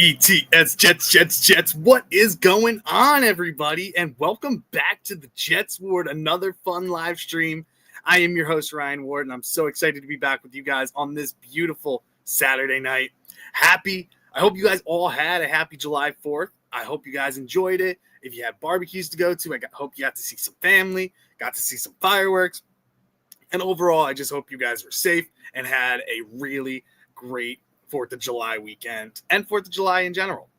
ETS Jets. What is going on, everybody? And welcome back to the Jets Ward, another fun live stream. I am your host, Ryan Ward, and I'm so excited to be back with you guys on this beautiful Saturday night. I hope you guys all had a happy July 4th. I hope you guys enjoyed it. If you had barbecues to go to, hope you got to see some family, got to see some fireworks. And overall, I just hope you guys were safe and had a really great 4th of July weekend and 4th of July in general.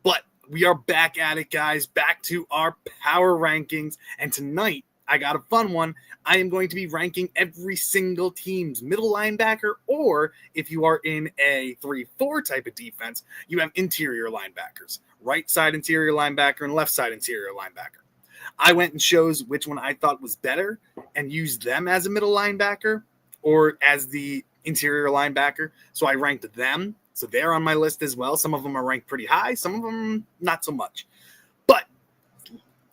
But we are back at it, guys, back to our power rankings. And tonight, I got a fun one. I am going to be ranking every single team's middle linebacker, or if you are in a 3-4 type of defense, you have interior linebackers, right side interior linebacker and left side interior linebacker. I went and chose which one I thought was better and used them as a middle linebacker or as the interior linebacker. So I ranked them. So they're on my list as well. Some of them are ranked pretty high. Some of them not so much. But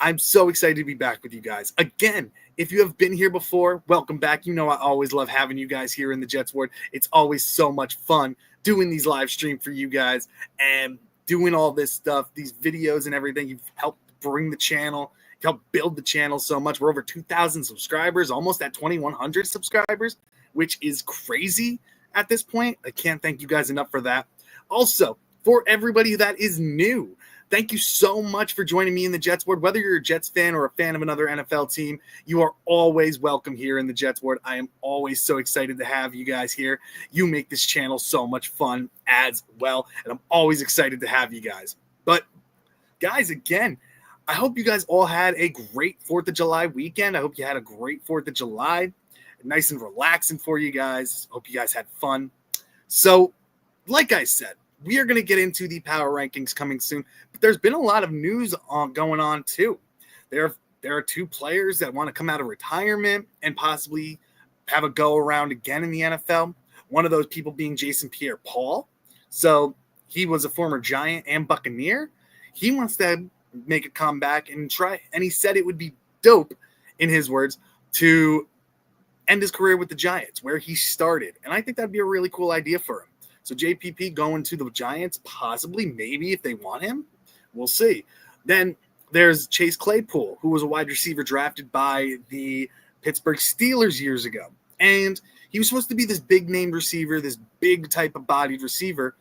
I'm so excited to be back with you guys. Again, if you have been here before, welcome back. You know I always love having you guys here in the Jets Ward. It's always so much fun doing these live streams for you guys and doing all this stuff, these videos and everything. You've helped bring the channel, helped build the channel so much. We're over 2,000 subscribers, almost at 2,100 subscribers, which is crazy at this point. I can't thank you guys enough for that. Also, for everybody that is new, thank you so much for joining me in the Jets Ward. Whether you're a Jets fan or a fan of another NFL team, you are always welcome here in the Jets Ward. I am always so excited to have you guys here. You make this channel so much fun as well, and I'm always excited to have you guys. But, guys, again, I hope you guys all had a great 4th of July weekend. I hope you had a great 4th of July. Nice and relaxing for you guys. Hope you guys had fun. So, like I said, we are going to get into the power rankings coming soon. But there's been a lot of news going on too. There are two players that want to come out of retirement and possibly have a go around again in the NFL. One of those people being Jason Pierre-Paul. So he was a former Giant and Buccaneer. He wants to make a comeback and try. And he said it would be dope, in his words, to end his career with the Giants, where he started. And I think that'd be a really cool idea for him. So JPP going to the Giants, possibly, maybe, if they want him. We'll see. Then there's Chase Claypool, who was a wide receiver drafted by the Pittsburgh Steelers years ago. And he was supposed to be this big-name receiver, this big type of bodied receiver.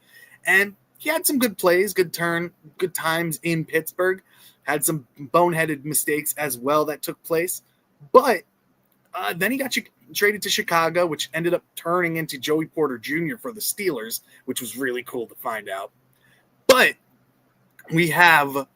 And he had some good plays, good times in Pittsburgh. Had some boneheaded mistakes as well that took place. But then he got traded to Chicago, which ended up turning into Joey Porter Jr. for the Steelers, which was really cool to find out. But we have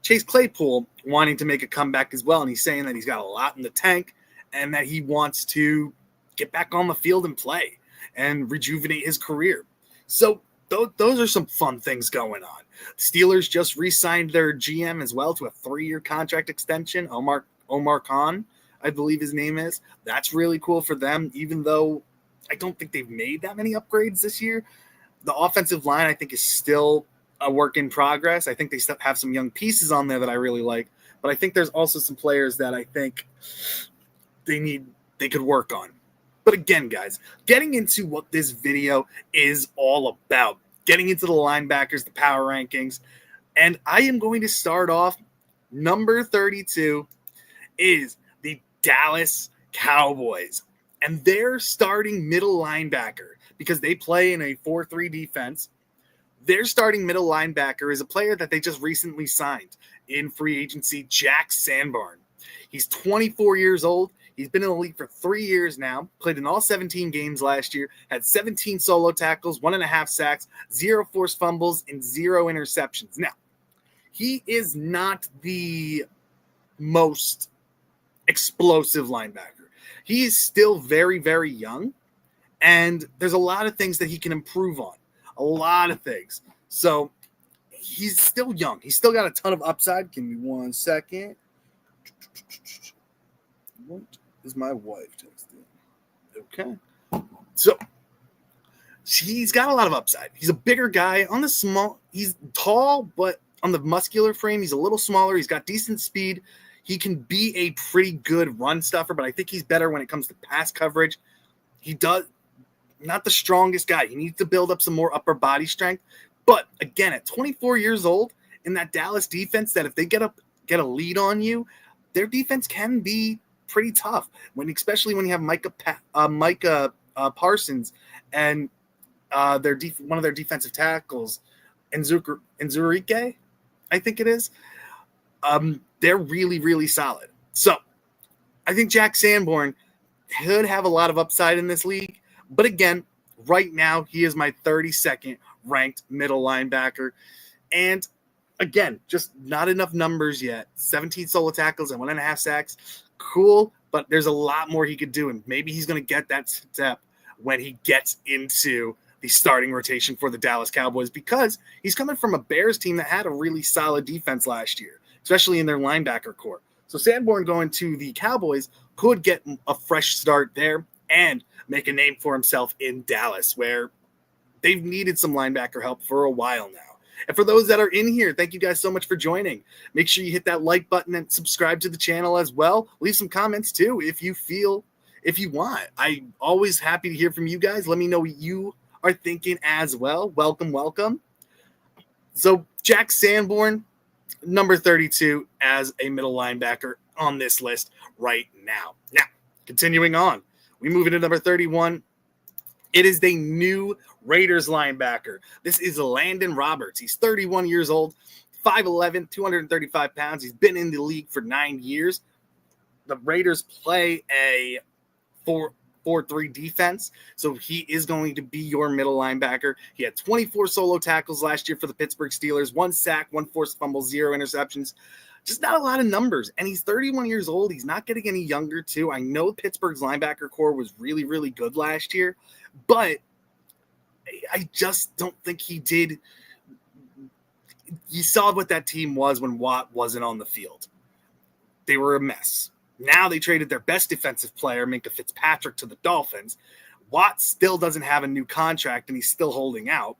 Chase Claypool wanting to make a comeback as well, and he's saying that he's got a lot in the tank and that he wants to get back on the field and play and rejuvenate his career. So those are some fun things going on. Steelers just re-signed their GM as well to a 3-year contract extension, Omar Khan, I believe his name is. That's really cool for them, even though I don't think they've made that many upgrades this year. The offensive line, I think, is still a work in progress. I think they still have some young pieces on there that I really like, but I think there's also some players that I think they could work on. But again, guys, getting into what this video is all about, getting into the linebackers, the power rankings, and I am going to start off. Number 32 is the Dallas Cowboys, and their starting middle linebacker, because they play in a 4-3 defense, their starting middle linebacker is a player that they just recently signed in free agency, Jack Sandbarn. He's 24 years old. He's been in the league for 3 years now, played in all 17 games last year, had 17 solo tackles, 1.5 sacks, 0 forced fumbles, and 0 interceptions. Now, he is not the most explosive linebacker. He is still very, very young, and there's a lot of things that he can improve on. A lot of things. So he's still young. He's still got a ton of upside. Give me 1 second. What is my wife texting? Okay. So he's got a lot of upside. He's a bigger guy on the small. He's tall, but on the muscular frame, he's a little smaller. He's got decent speed. He can be a pretty good run stuffer, but I think he's better when it comes to pass coverage. He does not the strongest guy. He needs to build up some more upper body strength. But again, at 24 years old, in that Dallas defense, that if they get a lead on you, their defense can be pretty tough. Especially when you have Micah Parsons and one of their defensive tackles, Nzurike, I think it is. They're really, really solid. So I think Jack Sanborn could have a lot of upside in this league. But again, right now, he is my 32nd ranked middle linebacker. And again, just not enough numbers yet. 17 solo tackles and 1.5 sacks. Cool, but there's a lot more he could do. And maybe he's going to get that step when he gets into the starting rotation for the Dallas Cowboys, because he's coming from a Bears team that had a really solid defense last year, especially in their linebacker core. So Sanborn going to the Cowboys could get a fresh start there and make a name for himself in Dallas, where they've needed some linebacker help for a while now. And for those that are in here, thank you guys so much for joining. Make sure you hit that like button and subscribe to the channel as well. Leave some comments too if you want. I'm always happy to hear from you guys. Let me know what you are thinking as well. Welcome. So Jack Sanborn, number 32 as a middle linebacker on this list right now. Now, continuing on, we move into number 31. It is the new Raiders linebacker. This is Landon Roberts. He's 31 years old, 5'11", 235 pounds. He's been in the league for 9 years. The Raiders play a 4-3 defense, so he is going to be your middle linebacker. He had 24 solo tackles last year for the Pittsburgh Steelers, 1 sack, 1 forced fumble, 0 interceptions. Just not a lot of numbers, and he's 31 years old. He's not getting any younger, too. I know Pittsburgh's linebacker core was really, really good last year, but I just don't think he did. You saw what that team was when Watt wasn't on the field. They were a mess. Now they traded their best defensive player, Minkah Fitzpatrick, to the Dolphins. Watt still doesn't have a new contract, and he's still holding out.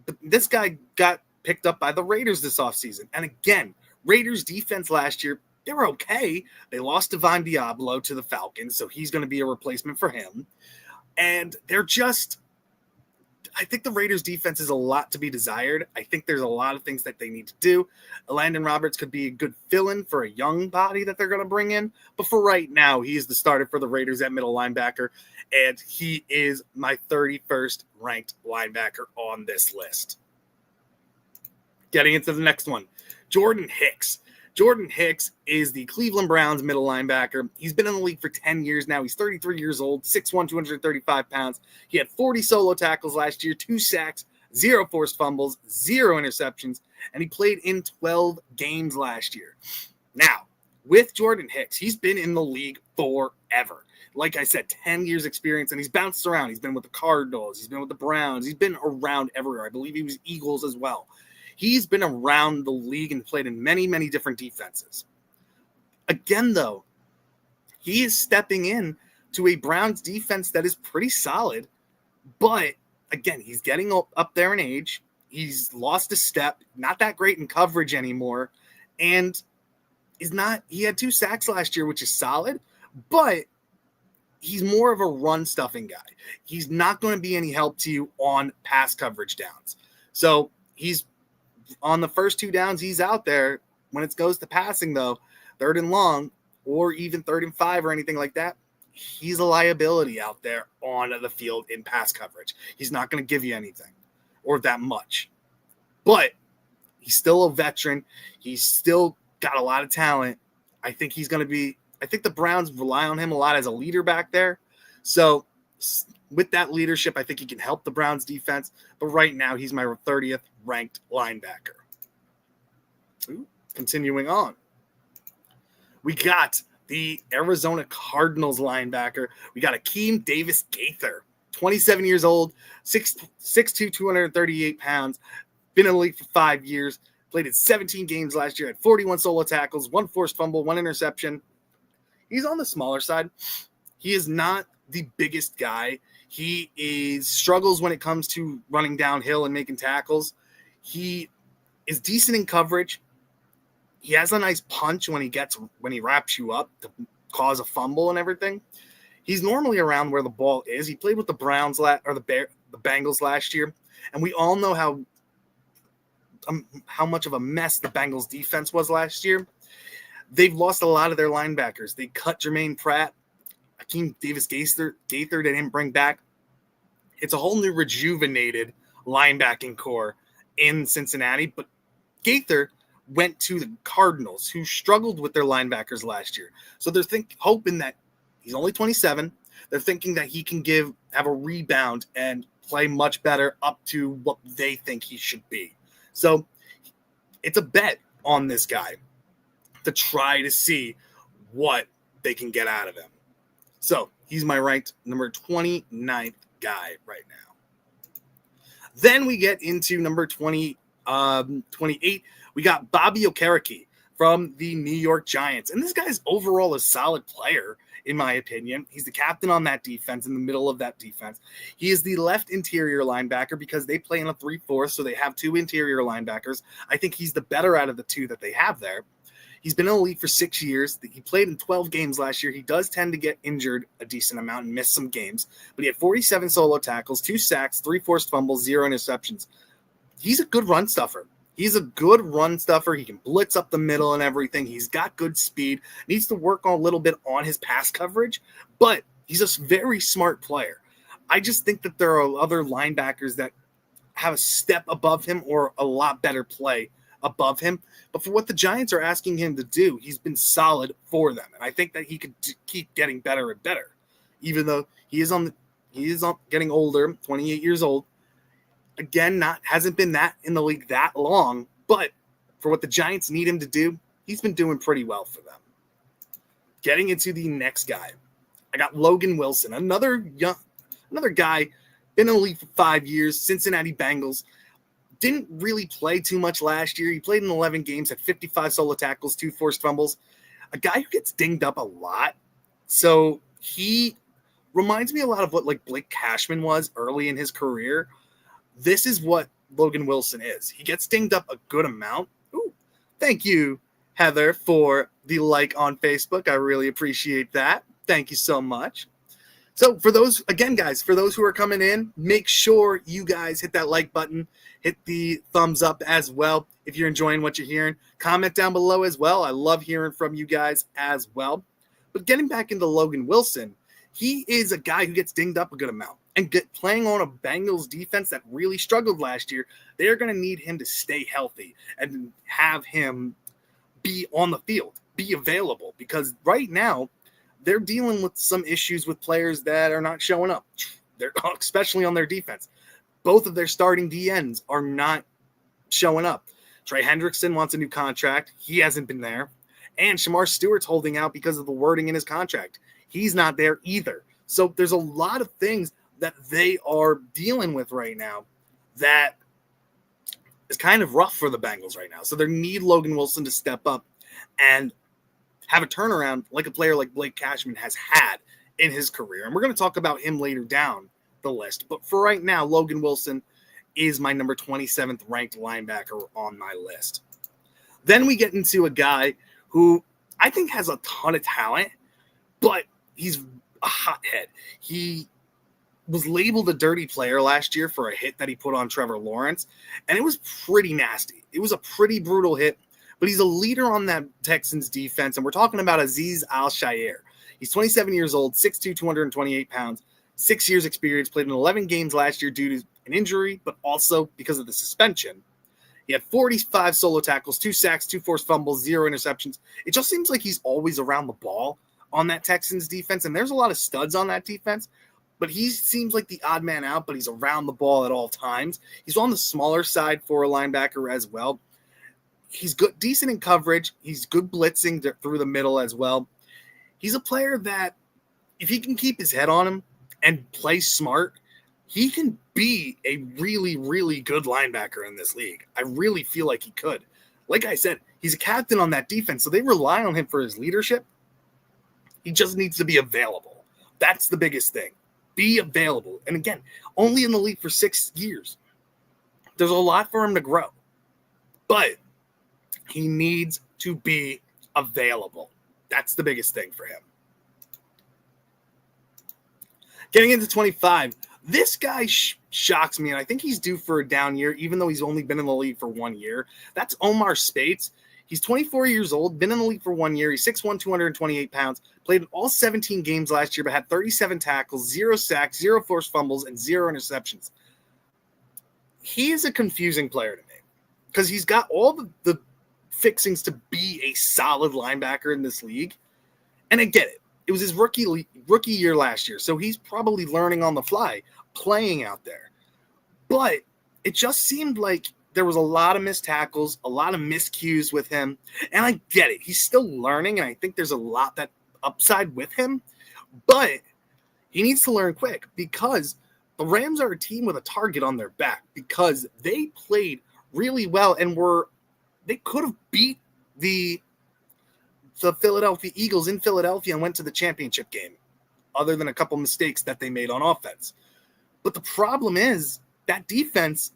But this guy got picked up by the Raiders this offseason. And again, Raiders defense last year, they were okay. They lost Devon Diablo to the Falcons, so he's going to be a replacement for him. And I think the Raiders defense is a lot to be desired. I think there's a lot of things that they need to do. Landon Roberts could be a good fill-in for a young body that they're going to bring in. But for right now, he is the starter for the Raiders at middle linebacker, and he is my 31st ranked linebacker on this list. Getting into the next one, Jordan Hicks. Jordan Hicks is the Cleveland Browns middle linebacker. He's been in the league for 10 years now. He's 33 years old, 6'1", 235 pounds. He had 40 solo tackles last year, 2 sacks, 0 forced fumbles, 0 interceptions, and he played in 12 games last year. Now, with Jordan Hicks, he's been in the league forever. Like I said, 10 years experience, and he's bounced around. He's been with the Cardinals. He's been with the Browns. He's been around everywhere. I believe he was Eagles as well. He's been around the league and played in many, many different defenses. Again, though, he is stepping in to a Browns defense that is pretty solid. But, again, he's getting up there in age. He's lost a step, not that great in coverage anymore. And he had 2 sacks last year, which is solid. But he's more of a run-stuffing guy. He's not going to be any help to you on pass coverage downs. So he's on the first 2 downs, he's out there. When it goes to passing, though, 3rd and long, or even 3rd and 5 or anything like that, he's a liability out there on the field in pass coverage. He's not going to give you anything or that much. But he's still a veteran. He's still got a lot of talent. I think the Browns rely on him a lot as a leader back there. So with that leadership, I think he can help the Browns defense. But right now, he's my 30th ranked linebacker. Continuing on. We got the Arizona Cardinals linebacker. We got Akeem Davis-Gaither, 27 years old, 6'2", 238 pounds, been in the league for 5 years, played in 17 games last year, had 41 solo tackles, 1 forced fumble, 1 interception. He's on the smaller side. He is not the biggest guy. He struggles when it comes to running downhill and making tackles. He is decent in coverage. He has a nice punch when he wraps you up to cause a fumble and everything. He's normally around where the ball is. He played with the Browns the Bengals last year, and we all know how how much of a mess the Bengals defense was last year. They've lost a lot of their linebackers. They cut Jermaine Pratt, Hakeem Davis-Gaither they didn't bring back. It's a whole new rejuvenated linebacking core in Cincinnati, but Gaither went to the Cardinals, who struggled with their linebackers last year. So they're hoping that he's only 27. They're thinking that he can have a rebound and play much better up to what they think he should be. So it's a bet on this guy to try to see what they can get out of him. So he's my ranked number 29th guy right now. Then we get into number 28. We got Bobby Okereke from the New York Giants. And this guy's overall a solid player, in my opinion. He's the captain on that defense, in the middle of that defense. He is the left interior linebacker because they play in a 3-4, so they have two interior linebackers. I think he's the better out of the two that they have there. He's been in the league for 6 years. He played in 12 games last year. He does tend to get injured a decent amount and miss some games, but he had 47 solo tackles, 2 sacks, 3 forced fumbles, 0 interceptions. He's a good run stuffer. He can blitz up the middle and everything. He's got good speed. Needs to work a little bit on his pass coverage, but he's a very smart player. I just think that there are other linebackers that have a step above him or a lot better play above him. But for what the Giants are asking him to do, he's been solid for them. And I think that he could keep getting better and better, even though he is getting older, 28 years old. Again, hasn't been that in the league that long, but for what the Giants need him to do, he's been doing pretty well for them. Getting into the next guy, I got Logan Wilson, another guy, been in the league for 5 years, Cincinnati Bengals. Didn't really play too much last year. He played in 11 games, had 55 solo tackles, 2 forced fumbles. A guy who gets dinged up a lot. So he reminds me a lot of what like Blake Cashman was early in his career. This is what Logan Wilson is. He gets dinged up a good amount. Ooh, thank you, Heather, for the like on Facebook. I really appreciate that. Thank you so much. So for those, again, guys, for those who are coming in, make sure you guys hit that like button, hit the thumbs up as well. If you're enjoying what you're hearing, comment down below as well. I love hearing from you guys as well. But getting back into Logan Wilson, he is a guy who gets dinged up a good amount. And playing on a Bengals defense that really struggled last year, they're going to need him to stay healthy and have him be on the field, be available. Because right now, they're dealing with some issues with players that are not showing up, especially on their defense. Both of their starting DNs are not showing up. Trey Hendrickson wants a new contract. He hasn't been there. And Shamar Stewart's holding out because of the wording in his contract. He's not there either. So there's a lot of things that they are dealing with right now that is kind of rough for the Bengals right now. So they need Logan Wilson to step up and have a turnaround like a player like Blake Cashman has had in his career. And we're going to talk about him later down the list. But for right now, Logan Wilson is my number 27th ranked linebacker on my list. Then we get into a guy who I think has a ton of talent, but he's a hothead. He was labeled a dirty player last year for a hit that he put on Trevor Lawrence, and it was pretty nasty. It was a pretty brutal hit, but he's a leader on that Texans defense, and we're talking about Azeez Al-Shaair. He's 27 years old, 6'2", 228 pounds, 6 years experience, played in 11 games last year due to an injury, but also because of the suspension. He had 45 solo tackles, 2 sacks, 2 forced fumbles, 0 interceptions. It just seems like he's always around the ball on that Texans defense, and there's a lot of studs on that defense, but he seems like the odd man out, but he's around the ball at all times. He's on the smaller side for a linebacker as well. He's good, decent in coverage. He's good blitzing through the middle as well. He's a player that if he can keep his head on him and play smart, he can be a really, really good linebacker in this league. I really feel like he could. Like I said, he's a captain on that defense, so they rely on him for his leadership. He just needs to be available. That's the biggest thing. Be available. And again, only in the league for 6 years. There's a lot for him to grow. But he needs to be available. That's the biggest thing for him. Getting into 25, This guy shocks me, and I think he's due for a down year, even though he's only been in the league for 1 year. That's Omar Speights. He's 24 years old, been in the league for 1 year. He's 6'1", 228 pounds, played in all 17 games last year, but had 37 tackles, 0 sacks, 0 forced fumbles, and 0 interceptions. He is a confusing player to me because he's got all the fixings to be a solid linebacker in this league. And I get it. It was his rookie year last year, so he's probably learning on the fly, playing out there. But it just seemed like there was a lot of missed tackles, a lot of miscues with him. And I get it. He's still learning, and I think there's a lot that upside with him. But he needs to learn quick because the Rams are a team with a target on their back because they played really well and they could have beat the Philadelphia Eagles in Philadelphia and went to the championship game, other than a couple mistakes that they made on offense. But the problem is that defense,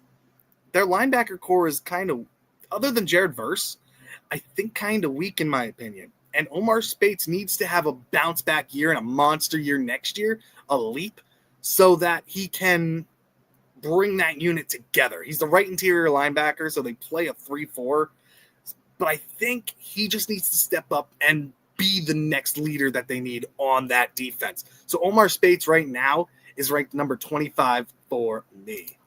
their linebacker core is kind of, other than Jared Verse, I think kind of weak in my opinion. And Omar Speights needs to have a bounce back year and a monster year next year, a leap, so that he can bring that unit together. He's the right interior linebacker, so they play a 3-4. But I think he just needs to step up and be the next leader that they need on that defense. So Omar Speights right now is ranked number 25 for me.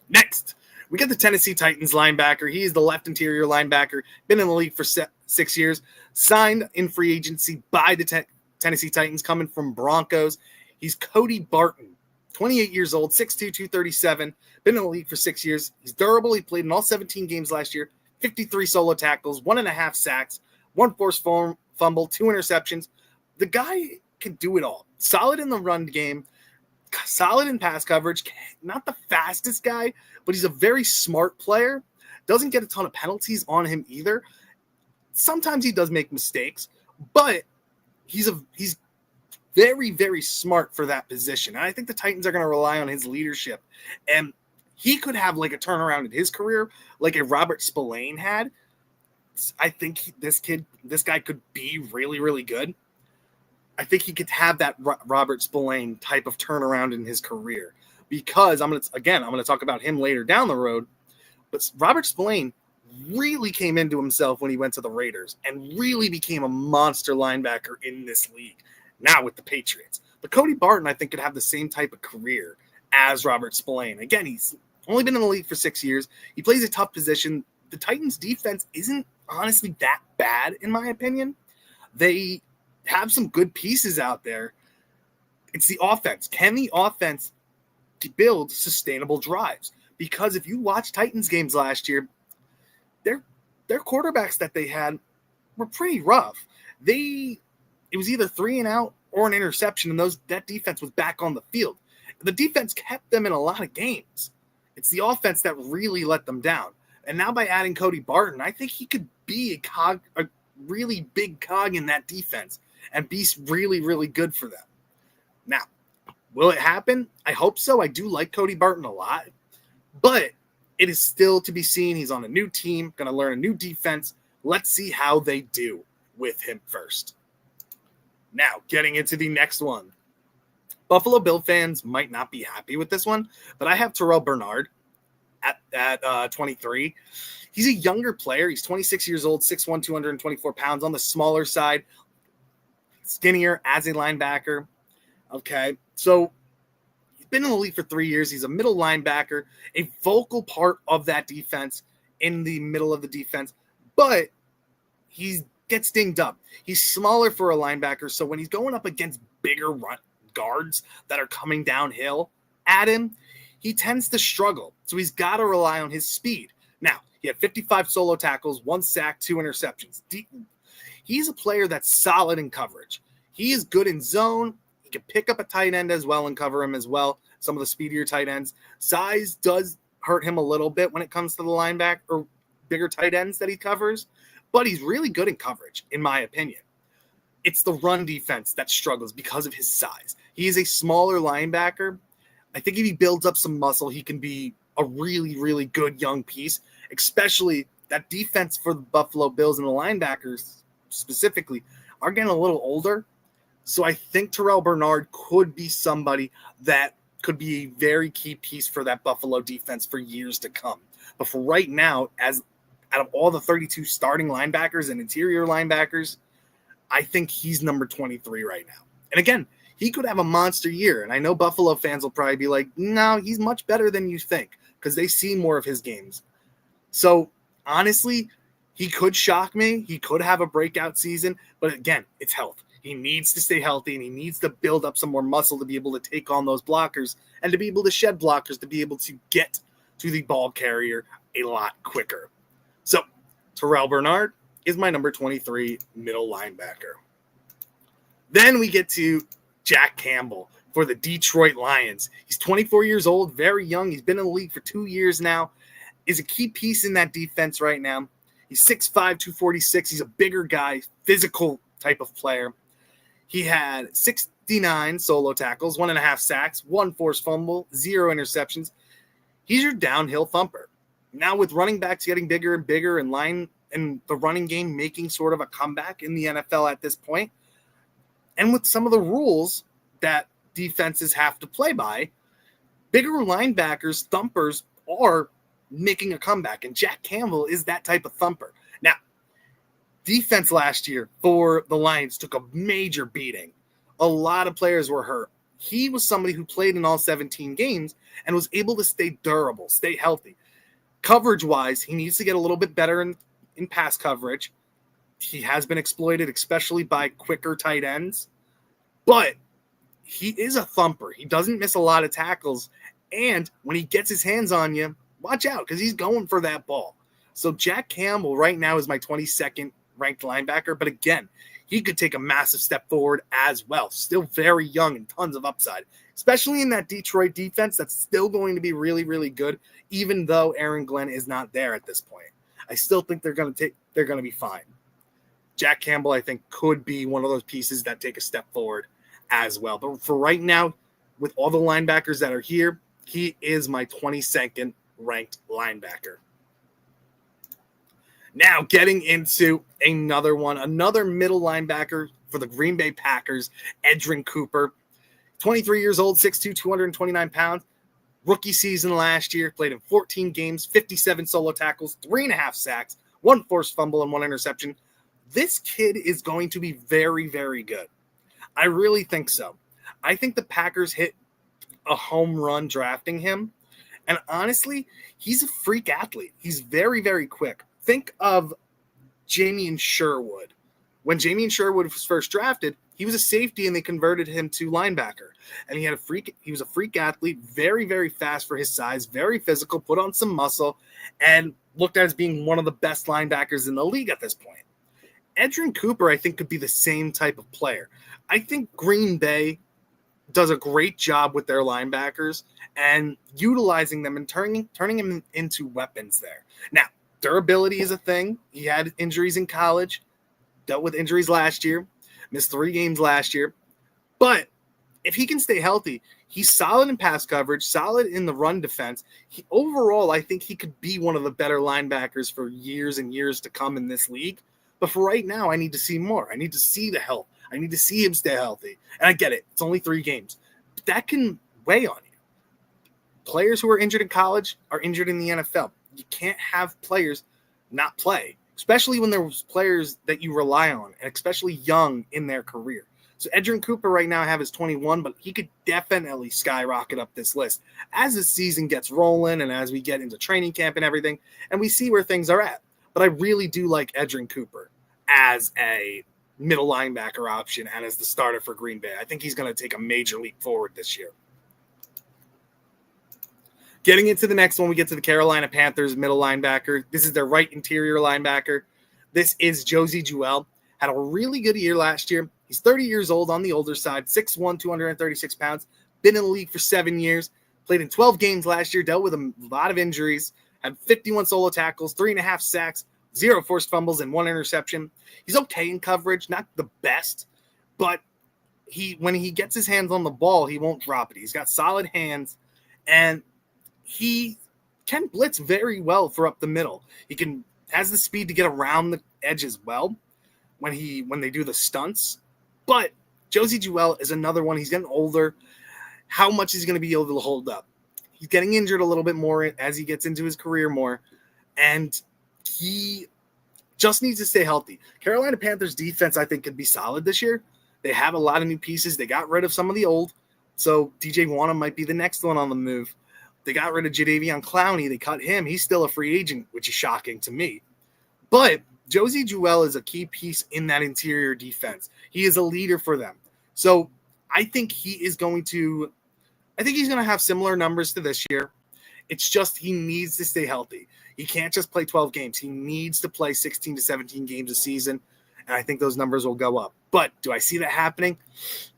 Next, we got the Tennessee Titans linebacker. He is the left interior linebacker, been in the league for 6 years, signed in free agency by the Tennessee Titans, coming from Broncos. He's Cody Barton, 28 years old, 6'2", 237, been in the league for 6 years. He's durable. He played in all 17 games last year, 53 solo tackles, 1.5 sacks, 1 forced fumble, 2 interceptions. The guy can do it all. Solid in the run game, solid in pass coverage, not the fastest guy, but he's a very smart player. Doesn't get a ton of penalties on him either. Sometimes he does make mistakes, but he's very, very smart for that position. And I think the Titans are going to rely on his leadership. And he could have like a turnaround in his career, like a Robert Spillane had. I think this guy could be really, really good. I think he could have that Robert Spillane type of turnaround in his career because I'm going to talk about him later down the road. But Robert Spillane really came into himself when he went to the Raiders and really became a monster linebacker in this league. Now with the Patriots. But Cody Barton, I think, could have the same type of career as Robert Spillane. Again, he's only been in the league for 6 years. He plays a tough position. The Titans' defense isn't honestly that bad, in my opinion. They have some good pieces out there. It's the offense. Can the offense build sustainable drives? Because if you watch Titans games last year, their quarterbacks that they had were pretty rough. It was either 3 and out or an interception, and that defense was back on the field. The defense kept them in a lot of games. It's the offense that really let them down. And now by adding Cody Barton, I think he could be a really big cog in that defense and be really, really good for them. Now, will it happen? I hope so. I do like Cody Barton a lot, but it is still to be seen. He's on a new team, going to learn a new defense. Let's see how they do with him first. Now, getting into the next one. Buffalo Bill fans might not be happy with this one, but I have Terrell Bernard at 23. He's a younger player. He's 26 years old, 6'1", 224 pounds, on the smaller side, skinnier as a linebacker. Okay, so he's been in the league for 3 years. He's a middle linebacker, a vocal part of that defense in the middle of the defense, but he gets dinged up. He's smaller for a linebacker, so when he's going up against bigger guards that are coming downhill at him, he tends to struggle. So he's got to rely on his speed. Now, he had 55 solo tackles, 1 sack, 2 interceptions. He's a player that's solid in coverage. He is good in zone. He can pick up a tight end as well and cover him as well. Some of the speedier tight ends. Size does hurt him a little bit when it comes to the linebacker or bigger tight ends that he covers, but he's really good in coverage, in my opinion. It's the run defense that struggles because of his size. He is a smaller linebacker. I think if he builds up some muscle, he can be a really, really good young piece, especially that defense for the Buffalo Bills and the linebackers specifically are getting a little older. So I think Terrell Bernard could be somebody that could be a very key piece for that Buffalo defense for years to come. But for right now, as out of all the 32 starting linebackers and interior linebackers, I think he's number 23 right now. And again, he could have a monster year. And I know Buffalo fans will probably be like, no, he's much better than you think because they see more of his games. So honestly, he could shock me. He could have a breakout season. But again, it's health. He needs to stay healthy and he needs to build up some more muscle to be able to take on those blockers and to be able to shed blockers to be able to get to the ball carrier a lot quicker. So Terrell Bernard is my number 23 middle linebacker. Then we get to Jack Campbell for the Detroit Lions. He's 24 years old, very young. He's been in the league for 2 years now. Is a key piece in that defense right now. He's 6'5", 246. He's a bigger guy, physical type of player. He had 69 solo tackles, 1.5 sacks, 1 forced fumble, 0 interceptions. He's your downhill thumper. Now with running backs getting bigger and bigger and the running game making sort of a comeback in the NFL at this point, and with some of the rules that defenses have to play by, bigger linebackers, thumpers, are making a comeback. And Jack Campbell is that type of thumper. Now, defense last year for the Lions took a major beating. A lot of players were hurt. He was somebody who played in all 17 games and was able to stay durable, stay healthy. Coverage-wise, he needs to get a little bit better in pass coverage. He has been exploited, especially by quicker tight ends. But he is a thumper. He doesn't miss a lot of tackles. And when he gets his hands on you, watch out because he's going for that ball. So Jack Campbell right now is my 22nd ranked linebacker. But again, he could take a massive step forward as well. Still very young and tons of upside, especially in that Detroit defense that's still going to be really, really good, even though Aaron Glenn is not there at this point. I still think they're going to be fine. Jack Campbell, I think, could be one of those pieces that take a step forward as well. But for right now, with all the linebackers that are here, he is my 22nd ranked linebacker. Now getting into another middle linebacker for the Green Bay Packers, Edgerrin Cooper. 23 years old, 6'2", 229 pounds. Rookie season last year, played in 14 games, 57 solo tackles, 3.5 sacks, 1 forced fumble, and 1 interception. This kid is going to be very, very good. I really think so. I think the Packers hit a home run drafting him. And honestly, he's a freak athlete. He's very, very quick. Think of Jamien Sherwood. When Jamien Sherwood was first drafted, he was a safety and they converted him to linebacker. And he was a freak athlete, very, very fast for his size, very physical, put on some muscle, and looked at as being one of the best linebackers in the league at this point. Edgerrin Cooper, I think, could be the same type of player. I think Green Bay does a great job with their linebackers and utilizing them and turning them into weapons there. Now, durability is a thing. He had injuries in college, dealt with injuries last year, missed 3 games last year. But if he can stay healthy, he's solid in pass coverage, solid in the run defense. Overall, I think he could be one of the better linebackers for years and years to come in this league. But for right now, I need to see more. I need to see the health. I need to see him stay healthy. And I get it. It's only 3 games. But that can weigh on you. Players who are injured in college are injured in the NFL. You can't have players not play, especially when there's players that you rely on, and especially young in their career. So Edgerrin Cooper right now I have is 21, but he could definitely skyrocket up this list as the season gets rolling and as we get into training camp and everything, and we see where things are at. But I really do like Edgerrin Cooper as a middle linebacker option and as the starter for Green Bay. I think he's going to take a major leap forward this year. Getting into the next one, we get to the Carolina Panthers middle linebacker. This is their right interior linebacker. This is Josie Jewell. Had a really good year last year. He's 30 years old on the older side, 6'1", 236 pounds. Been in the league for 7 years. Played in 12 games last year. Dealt with a lot of injuries. Had 51 solo tackles, 3.5 sacks, 0 forced fumbles, and 1 interception. He's okay in coverage, not the best, but when he gets his hands on the ball, he won't drop it. He's got solid hands, and he can blitz very well for up the middle. He has the speed to get around the edge as well when they do the stunts. But Josie Jewell is another one. He's getting older. How much is he going to be able to hold up? He's getting injured a little bit more as he gets into his career more, and he just needs to stay healthy. Carolina Panthers defense, I think, could be solid this year. They have a lot of new pieces. They got rid of some of the old, so DJ Wanham might be the next one on the move. They got rid of Jadeveon Clowney. They cut him. He's still a free agent, which is shocking to me. But Josie Jewell is a key piece in that interior defense. He is a leader for them. So I think he's going to have similar numbers to this year. It's just he needs to stay healthy. He can't just play 12 games. He needs to play 16 to 17 games a season, and I think those numbers will go up. But do I see that happening?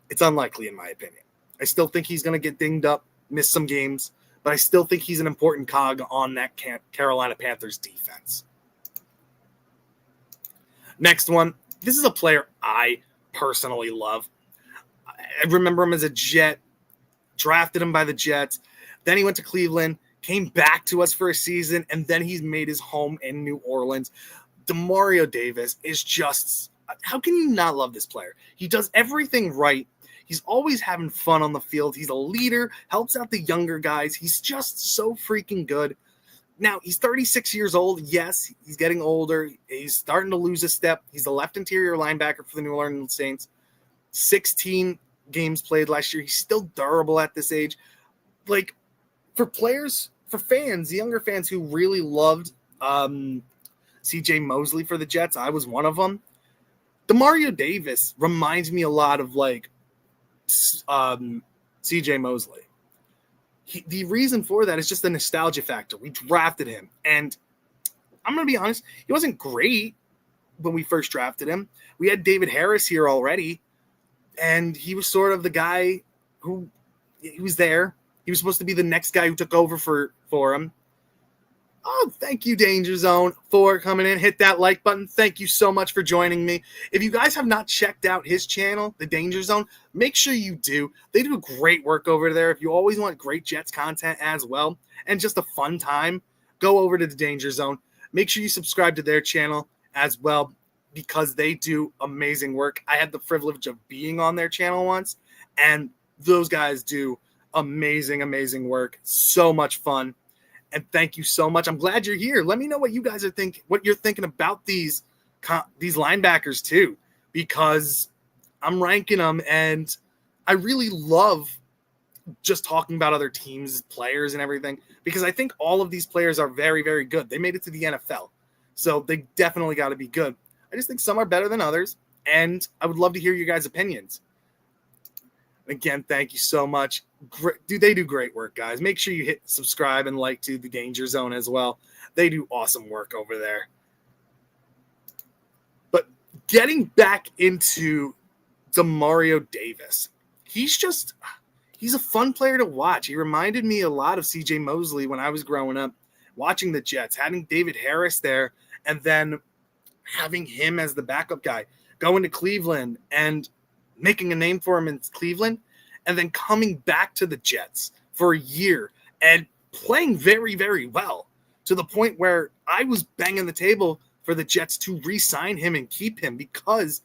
It's unlikely, in my opinion. I still think he's going to get dinged up, miss some games, but I still think he's an important cog on that Carolina Panthers defense. Next one. This is a player I personally love. I remember him as a Jet, drafted him by the Jets. Then he went to Cleveland, came back to us for a season, and then he's made his home in New Orleans. Demario Davis is just – how can you not love this player? He does everything right. He's always having fun on the field. He's a leader, helps out the younger guys. He's just so freaking good. Now, he's 36 years old. Yes, he's getting older. He's starting to lose a step. He's the left interior linebacker for the New Orleans Saints. 16 games played last year. He's still durable at this age. Like, for players, for fans, the younger fans who really loved C.J. Mosley for the Jets, I was one of them. Demario Davis reminds me a lot of, like, C.J. Mosley. The reason for that is just the nostalgia factor. We drafted him, and I'm going to be honest, he wasn't great when we first drafted him. We had David Harris here already, and he was sort of the guy who he was there. He was supposed to be the next guy who took over for him. Oh, thank you, Danger Zone, for coming in. Hit that like button. Thank you so much for joining me. If you guys have not checked out his channel, The Danger Zone, make sure you do. They do great work over there. If you always want great Jets content as well and just a fun time, go over to The Danger Zone. Make sure you subscribe to their channel as well because they do amazing work. I had the privilege of being on their channel once, and those guys do amazing, amazing work. So much fun. And thank you so much. I'm glad you're here. Let me know what you guys are what you're thinking about these linebackers too, because I'm ranking them, and I really love just talking about other teams, players, and everything, because I think all of these players are very, very good. They made it to the NFL, so they definitely got to be good. I just think some are better than others, and I would love to hear your guys' opinions. Again, thank you so much. They do great work, guys. Make sure you hit subscribe and like to the Danger Zone as well. They do awesome work over there. But getting back into Demario Davis, he's a fun player to watch. He reminded me a lot of C.J. Mosley when I was growing up, watching the Jets, having David Harris there, and then having him as the backup guy, going to Cleveland and making a name for him in Cleveland, and then coming back to the Jets for a year and playing very, very well, to the point where I was banging the table for the Jets to re-sign him and keep him because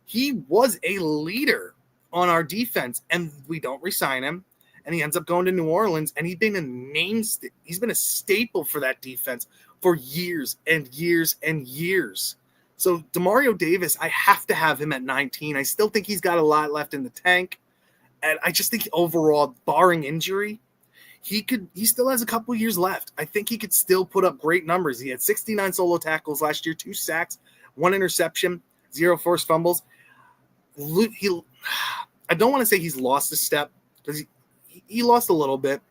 he was a leader on our defense, and we don't re-sign him, and he ends up going to New Orleans, and he's been a staple for that defense for years and years and years. So Demario Davis, I have to have him at 19. I still think he's got a lot left in the tank. And I just think overall, barring injury, he still has a couple years left. I think he could still put up great numbers. He had 69 solo tackles last year, 2 sacks, 1 interception, 0 forced fumbles. I don't want to say he's lost a step, because he lost a little bit.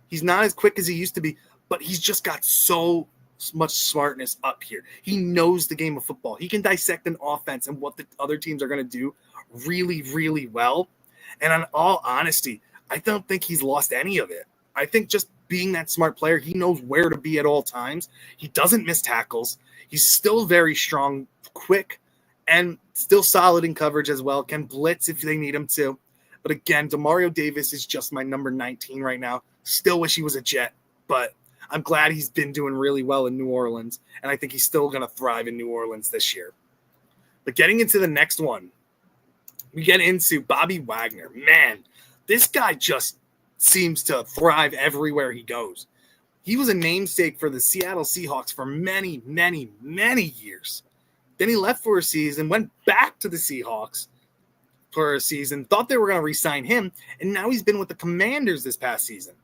He's not as quick as he used to be, but he's just got so much smartness up here. He knows the game of football. He can dissect an offense and what the other teams are going to do really, really well. And in all honesty, I don't think he's lost any of it. I think just being that smart player, he knows where to be at all times. He doesn't miss tackles. He's still very strong, quick, and still solid in coverage as well. Can blitz if they need him to. But again, Demario Davis is just my number 19 right now. Still wish he was a Jet, but I'm glad he's been doing really well in New Orleans, and I think he's still going to thrive in New Orleans this year. But getting into the next one, we get into Bobby Wagner. Man, this guy just seems to thrive everywhere he goes. He was a namesake for the Seattle Seahawks for many, many, many years. Then he left for a season, went back to the Seahawks for a season, thought they were going to re-sign him, and now he's been with the Commanders this past season.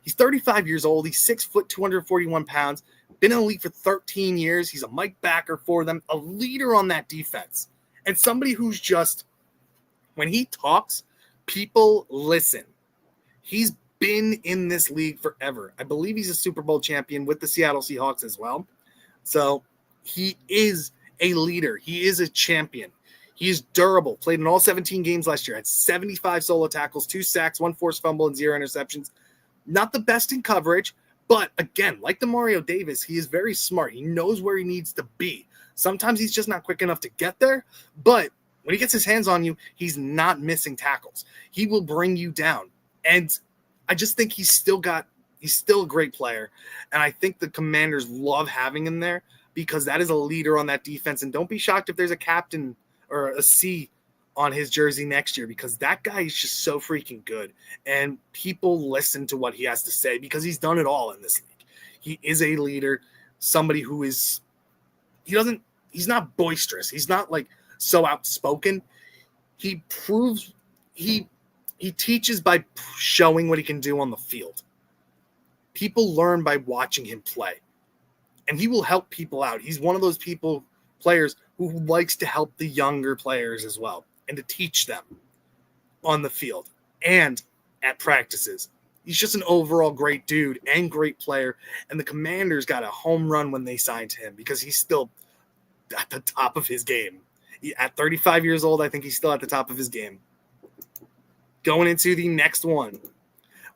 He's 35 years old. He's 6 foot, 241 pounds, been in the league for 13 years. He's a Mike backer for them, a leader on that defense, and somebody who's just, when he talks, people listen. He's been in this league forever. I believe he's a Super Bowl champion with the Seattle Seahawks as well. So he is a leader. He is a champion. He is durable. Played in all 17 games last year. Had 75 solo tackles, 2 sacks, 1 forced fumble, and 0 interceptions. Not the best in coverage, but again, like the Mario Davis, he is very smart. He knows where he needs to be. Sometimes he's just not quick enough to get there, but when he gets his hands on you, he's not missing tackles. He will bring you down. And I just think he's still a great player. And I think the Commanders love having him there because that is a leader on that defense. And don't be shocked if there's a captain or a C on his jersey next year, because that guy is just so freaking good. And people listen to what he has to say because he's done it all in this league. He is a leader, somebody who is, he's not boisterous. He's not like so outspoken. He proves, he teaches by showing what he can do on the field. People learn by watching him play, and he will help people out. He's one of those players who likes to help the younger players as well and to teach them on the field and at practices. He's just an overall great dude and great player, and the Commanders got a home run when they signed him because he's still at the top of his game. At 35 years old, I think he's still at the top of his game. Going into the next one,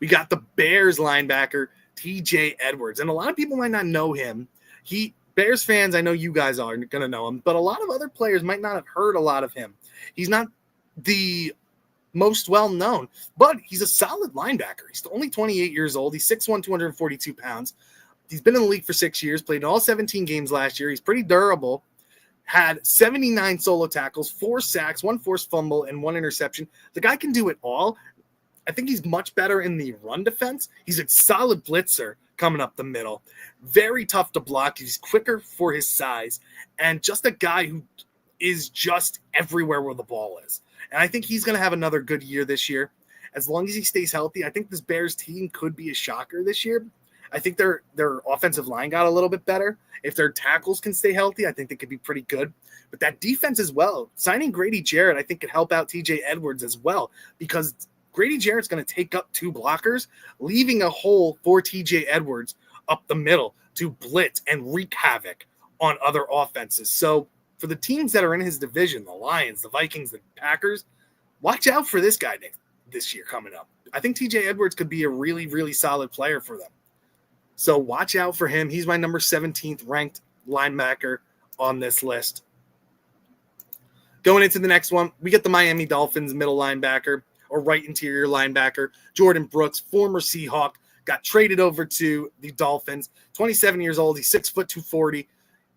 we got the Bears linebacker, TJ Edwards. And a lot of people might not know him. Bears fans, I know you guys are going to know him, but a lot of other players might not have heard a lot of him. He's not the most well-known, but he's a solid linebacker. He's only 28 years old. He's 6'1", 242 pounds. He's been in the league for 6 years, played in all 17 games last year. He's pretty durable. Had 79 solo tackles, 4 sacks, 1 forced fumble, and 1 interception. The guy can do it all. I think he's much better in the run defense. He's a solid blitzer coming up the middle. Very tough to block. He's quicker for his size, and just a guy who is just everywhere where the ball is. And I think he's going to have another good year this year. As long as he stays healthy, I think this Bears team could be a shocker this year. I think their offensive line got a little bit better. If their tackles can stay healthy, I think they could be pretty good. But that defense as well, signing Grady Jarrett, I think could help out TJ Edwards as well, because Grady Jarrett's going to take up 2 blockers, leaving a hole for TJ Edwards up the middle to blitz and wreak havoc on other offenses. So for the teams that are in his division, the Lions, the Vikings, the Packers, watch out for this guy this year coming up. I think TJ Edwards could be a really, really solid player for them. So watch out for him. He's my number 17th ranked linebacker on this list. Going into the next one, we get the Miami Dolphins middle linebacker or right interior linebacker, Jordan Brooks, former Seahawk, got traded over to the Dolphins. 27 years old. He's 6 foot 240,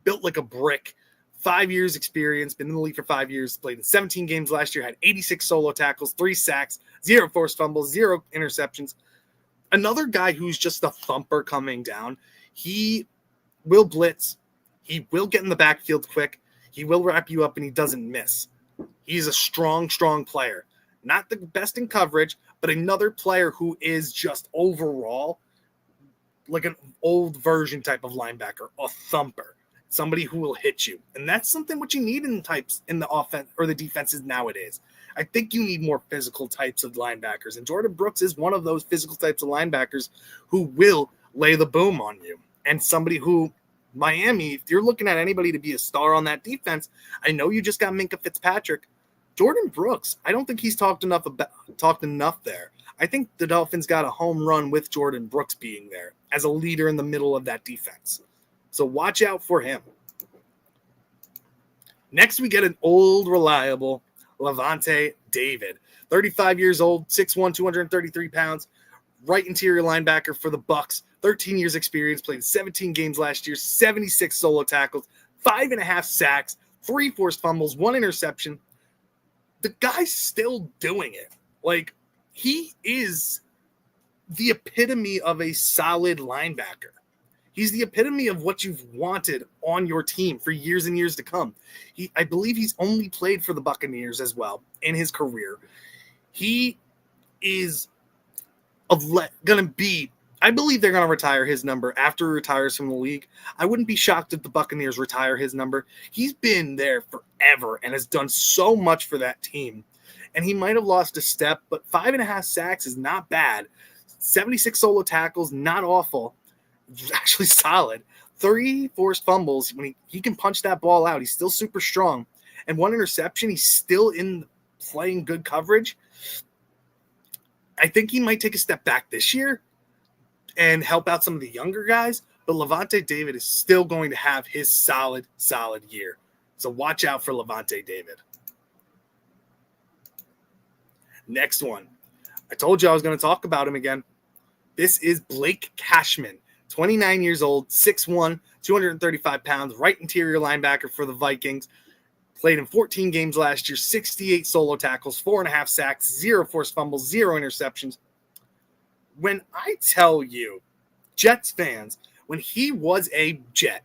built like a brick. 5 years experience, been in the league for 5 years, played in 17 games last year, had 86 solo tackles, 3 sacks, 0 forced fumbles, 0 interceptions. Another guy who's just a thumper coming down. He will blitz. He will get in the backfield quick. He will wrap you up, and he doesn't miss. He's a strong, strong player. Not the best in coverage, but another player who is just overall like an old version type of linebacker, a thumper, somebody who will hit you. And that's something what you need in the offense or the defenses nowadays. I think you need more physical types of linebackers, and Jordan Brooks is one of those physical types of linebackers who will lay the boom on you. And somebody who, Miami, if you're looking at anybody to be a star on that defense, I know you just got Minkah Fitzpatrick. Jordan Brooks, I don't think he's talked enough there. I think the Dolphins got a home run with Jordan Brooks being there as a leader in the middle of that defense. So watch out for him. Next, we get an old, reliable Levante David, 35 years old, 6'1", 233 pounds, right interior linebacker for the Bucs, 13 years experience, played 17 games last year, 76 solo tackles, 5.5 sacks, 3 forced fumbles, 1 interception. the guy's still doing it. Like, he is the epitome of a solid linebacker. He's the epitome of what you've wanted on your team for years and years to come. I believe he's only played for the Buccaneers as well in his career. He is going to be, I believe they're going to retire his number after he retires from the league. I wouldn't be shocked if the Buccaneers retire his number. He's been there forever and has done so much for that team. And he might have lost a step, but 5.5 sacks is not bad. 76 solo tackles, not awful. Actually solid. 3 forced fumbles. When he can punch that ball out, he's still super strong. And 1 interception, he's still in playing good coverage. I think he might take a step back this year and help out some of the younger guys, but Lavonte David is still going to have his solid year. So watch out for Lavonte David. Next one. I told you I was going to talk about him again. This is Blake Cashman, 29 years old, 6'1", 235 pounds, right interior linebacker for the Vikings. Played in 14 games last year, 68 solo tackles, 4.5 sacks, 0 forced fumbles, 0 interceptions. When I tell you, Jets fans, when he was a Jet,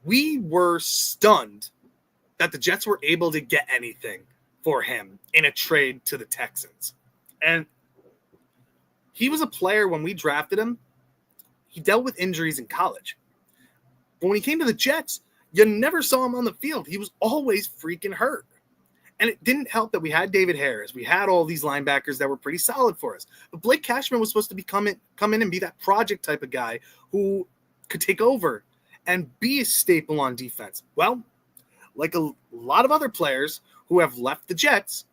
we were stunned that the Jets were able to get anything for him in a trade to the Texans. And he was a player when we drafted him. He dealt with injuries in college. But when he came to the Jets, you never saw him on the field. He was always freaking hurt. And it didn't help that we had David Harris. We had all these linebackers that were pretty solid for us. But Blake Cashman was supposed to come in and be that project type of guy who could take over and be a staple on defense. Well, like a lot of other players who have left the Jets,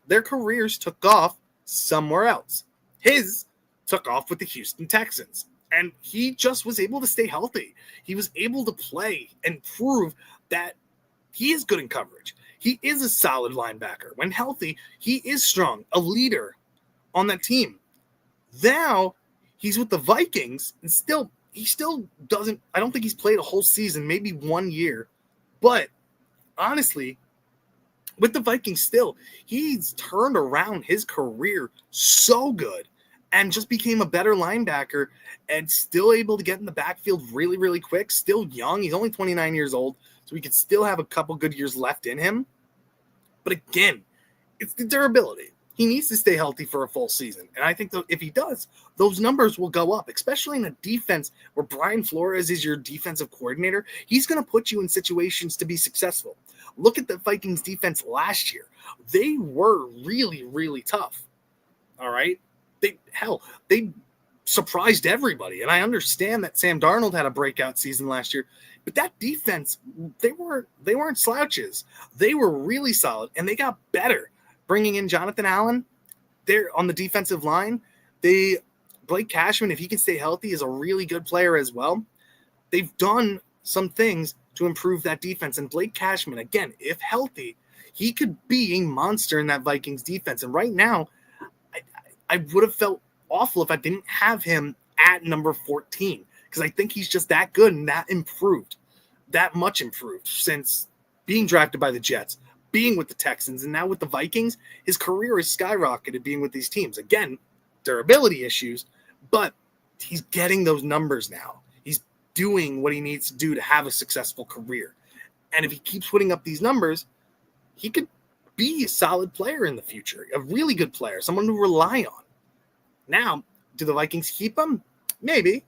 their careers took off somewhere else. His took off with the Houston Texans. And he just was able to stay healthy. He was able to play and prove that he is good in coverage. He is a solid linebacker. When healthy, he is strong, a leader on that team. Now, he's with the Vikings, and he still doesn't – I don't think he's played a whole season, maybe 1 year. But honestly, with the Vikings still, he's turned around his career so good and just became a better linebacker and still able to get in the backfield really, really quick, still young. He's only 29 years old, so he could still have a couple good years left in him. But again, it's the durability. He needs to stay healthy for a full season. And I think that if he does, those numbers will go up, especially in a defense where Brian Flores is your defensive coordinator. He's going to put you in situations to be successful. Look at the Vikings defense last year. They were really, really tough. All right? They surprised everybody. And I understand that Sam Darnold had a breakout season last year, but that defense, they weren't slouches. They were really solid, and they got better. Bringing in Jonathan Allen there on the defensive line, Blake Cashman, if he can stay healthy, is a really good player as well. They've done some things to improve that defense, and Blake Cashman, again, if healthy, he could be a monster in that Vikings defense. And right now, I would have felt awful if I didn't have him at number 14, because I think he's just that good and that much improved since being drafted by the Jets, being with the Texans, and now with the Vikings. His career has skyrocketed being with these teams. Again, durability issues, but he's getting those numbers now. He's doing what he needs to do to have a successful career. And if he keeps putting up these numbers, he could be a solid player in the future, a really good player, someone to rely on. Now, do the Vikings keep him? Maybe.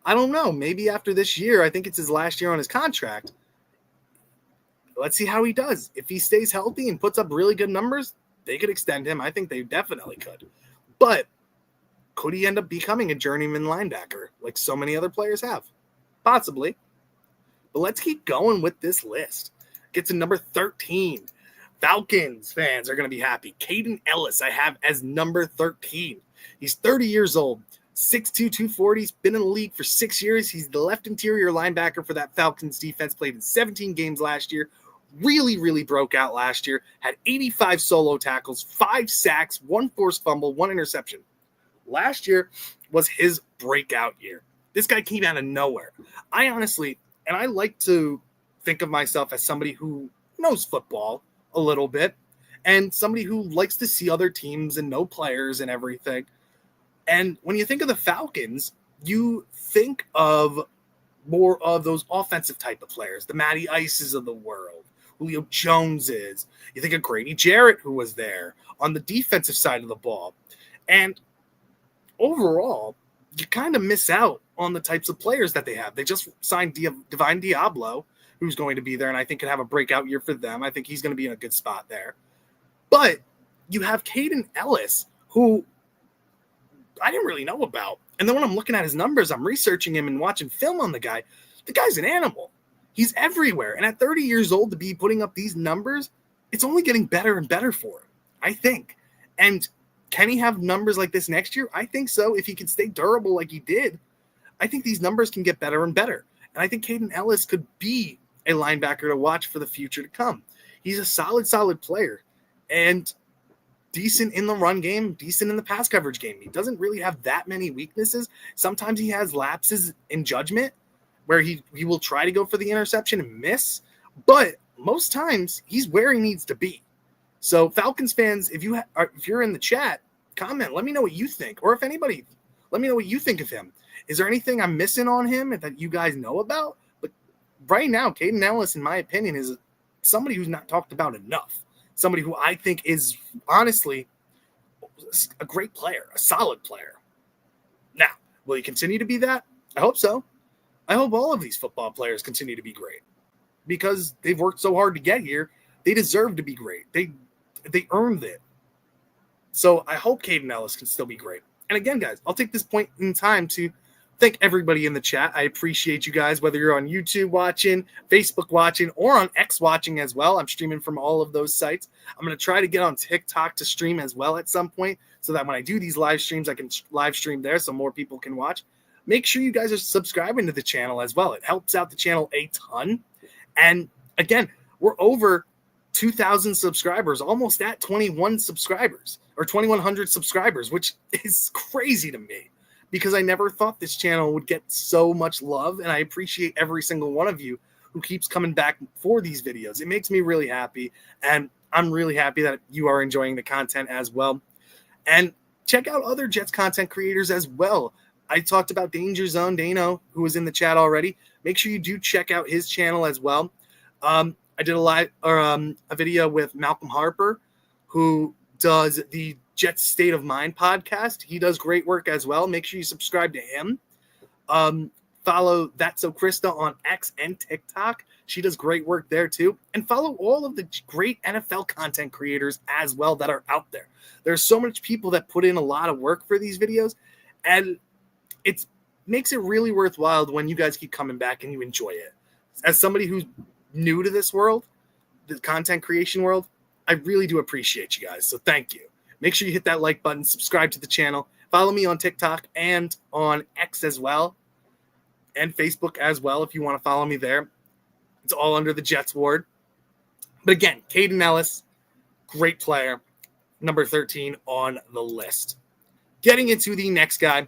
I don't know. Maybe after this year, I think it's his last year on his contract. Let's see how he does. If he stays healthy and puts up really good numbers, they could extend him. I think they definitely could. But could he end up becoming a journeyman linebacker like so many other players have? Possibly. But let's keep going with this list. Get to number 13. Falcons fans are going to be happy. Caden Ellis I have as number 13. He's 30 years old, 6'2", 240. He's been in the league for 6 years. He's the left interior linebacker for that Falcons defense, played in 17 games last year. Really, really broke out last year. Had 85 solo tackles, 5 sacks, 1 forced fumble, 1 interception. Last year was his breakout year. This guy came out of nowhere. I honestly, and I like to think of myself as somebody who knows football a little bit. and somebody who likes to see other teams and know players and everything. And when you think of the Falcons, you think of more of those offensive type of players, the Matty Ices of the world, Julio Joneses. You think of Grady Jarrett, who was there on the defensive side of the ball. And overall, you kind of miss out on the types of players that they have. They just signed Divine Diablo, who's going to be there, and I think can have a breakout year for them. I think he's going to be in a good spot there. But you have Caden Ellis, who I didn't really know about. And then when I'm looking at his numbers, I'm researching him and watching film on the guy. The guy's an animal. He's everywhere. And at 30 years old to be putting up these numbers, it's only getting better and better for him, I think. And can he have numbers like this next year? I think so. If he can stay durable like he did, I think these numbers can get better and better. And I think Caden Ellis could be a linebacker to watch for the future to come. He's a solid player and decent in the run game, decent in the pass coverage game. He doesn't really have that many weaknesses. Sometimes he has lapses in judgment where he will try to go for the interception and miss, but most times he's where he needs to be. So Falcons fans, if you're in the chat, comment, let me know what you think. Or if anybody, let me know what you think of him. Is there anything I'm missing on him that you guys know about? But right now, Caden Ellis, in my opinion, is somebody who's not talked about enough. Somebody who I think is honestly a great player, a solid player. Now, will he continue to be that? I hope so. I hope all of these football players continue to be great because they've worked so hard to get here. They deserve to be great. They earned it. So I hope Caden Ellis can still be great. And again, guys, I'll take this point in time to thank everybody in the chat. I appreciate you guys, whether you're on YouTube watching, Facebook watching, or on X watching as well. I'm streaming from all of those sites. I'm going to try to get on TikTok to stream as well at some point so that when I do these live streams, I can live stream there so more people can watch. Make sure you guys are subscribing to the channel as well. It helps out the channel a ton. And again, we're over 2,000 subscribers, almost at 21 subscribers or 2,100 subscribers, which is crazy to me because I never thought this channel would get so much love. And I appreciate every single one of you who keeps coming back for these videos. It makes me really happy. And I'm really happy that you are enjoying the content as well. And check out other Jets content creators as well. I talked about Danger Zone Dano, who was in the chat already. Make sure you do check out his channel as well. I did a video with Malcolm Harper, who does the Jets State of Mind podcast. He does great work as well. Make sure you subscribe to him. Follow That's So Krista on X and TikTok. She does great work there too. And follow all of the great NFL content creators as well that are out there. There's so much people that put in a lot of work for these videos, and it makes it really worthwhile when you guys keep coming back and you enjoy it. As somebody who's new to this world, the content creation world, I really do appreciate you guys. So thank you. Make sure you hit that like button, subscribe to the channel, follow me on TikTok and on X as well, and Facebook as well if you want to follow me there. It's all under the Jets Ward. But again, Caden Ellis, great player, number 13 on the list. Getting into the next guy,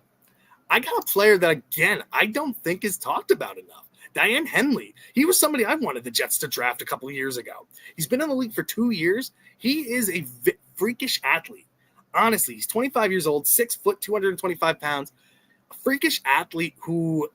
I got a player that, again, I don't think is talked about enough. Diane Henley. He was somebody I wanted the Jets to draft a couple of years ago. He's been in the league for 2 years. He is a freakish athlete. Honestly, he's 25 years old, 6 foot, 225 pounds. A freakish athlete who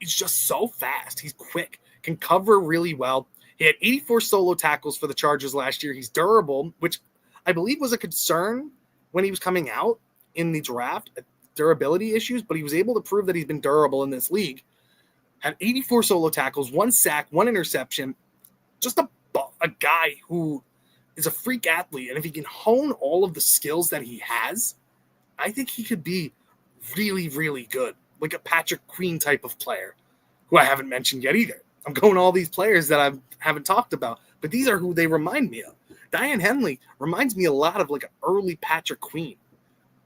is just so fast. He's quick, can cover really well. He had 84 solo tackles for the Chargers last year. He's durable, which I believe was a concern when he was coming out in the draft, durability issues, but he was able to prove that he's been durable in this league. Had 84 solo tackles, 1 sack, 1 interception. Just a guy who is a freak athlete. And if he can hone all of the skills that he has, I think he could be really, really good. Like a Patrick Queen type of player, who I haven't mentioned yet either. I'm going all these players that I haven't talked about, but these are who they remind me of. Diane Henley reminds me a lot of like an early Patrick Queen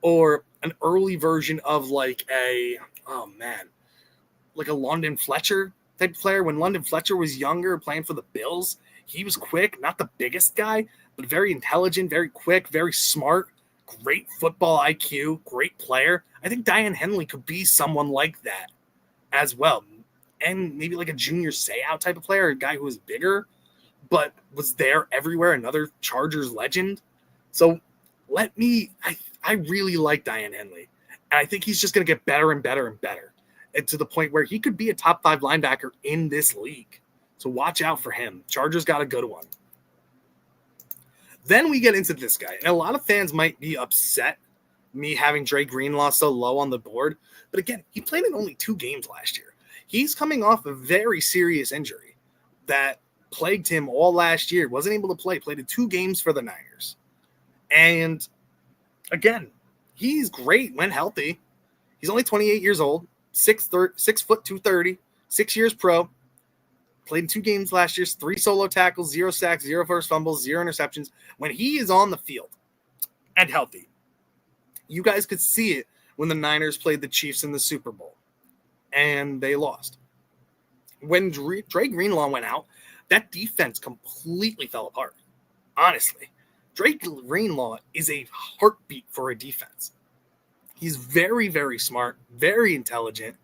or an early version of like a London Fletcher type of player. When London Fletcher was younger, playing for the Bills, he was quick, not the biggest guy, but very intelligent, very quick, very smart, great football IQ, great player. I think Diane Henley could be someone like that as well. And maybe like a Junior Seau type of player, a guy who was bigger, but was there everywhere, another Chargers legend. So I really like Diane Henley. And I think he's just going to get better and better and better. And to the point where he could be a top 5 linebacker in this league. So watch out for him. Chargers got a good one. Then we get into this guy. And a lot of fans might be upset me having Dre Greenlaw so low on the board. But again, he played in only 2 games last year. He's coming off a very serious injury that plagued him all last year. Wasn't able to play. Played in 2 games for the Niners. And again, he's great when healthy. He's only 28 years old, 6 foot 230, 6 years pro. Played in 2 games last year, 3 solo tackles, 0 sacks, 0 forced fumbles, 0 interceptions. When he is on the field and healthy, you guys could see it when the Niners played the Chiefs in the Super Bowl, and they lost. When Dre Greenlaw went out, that defense completely fell apart. Honestly, Dre Greenlaw is a heartbeat for a defense. He's very, very smart, very intelligent,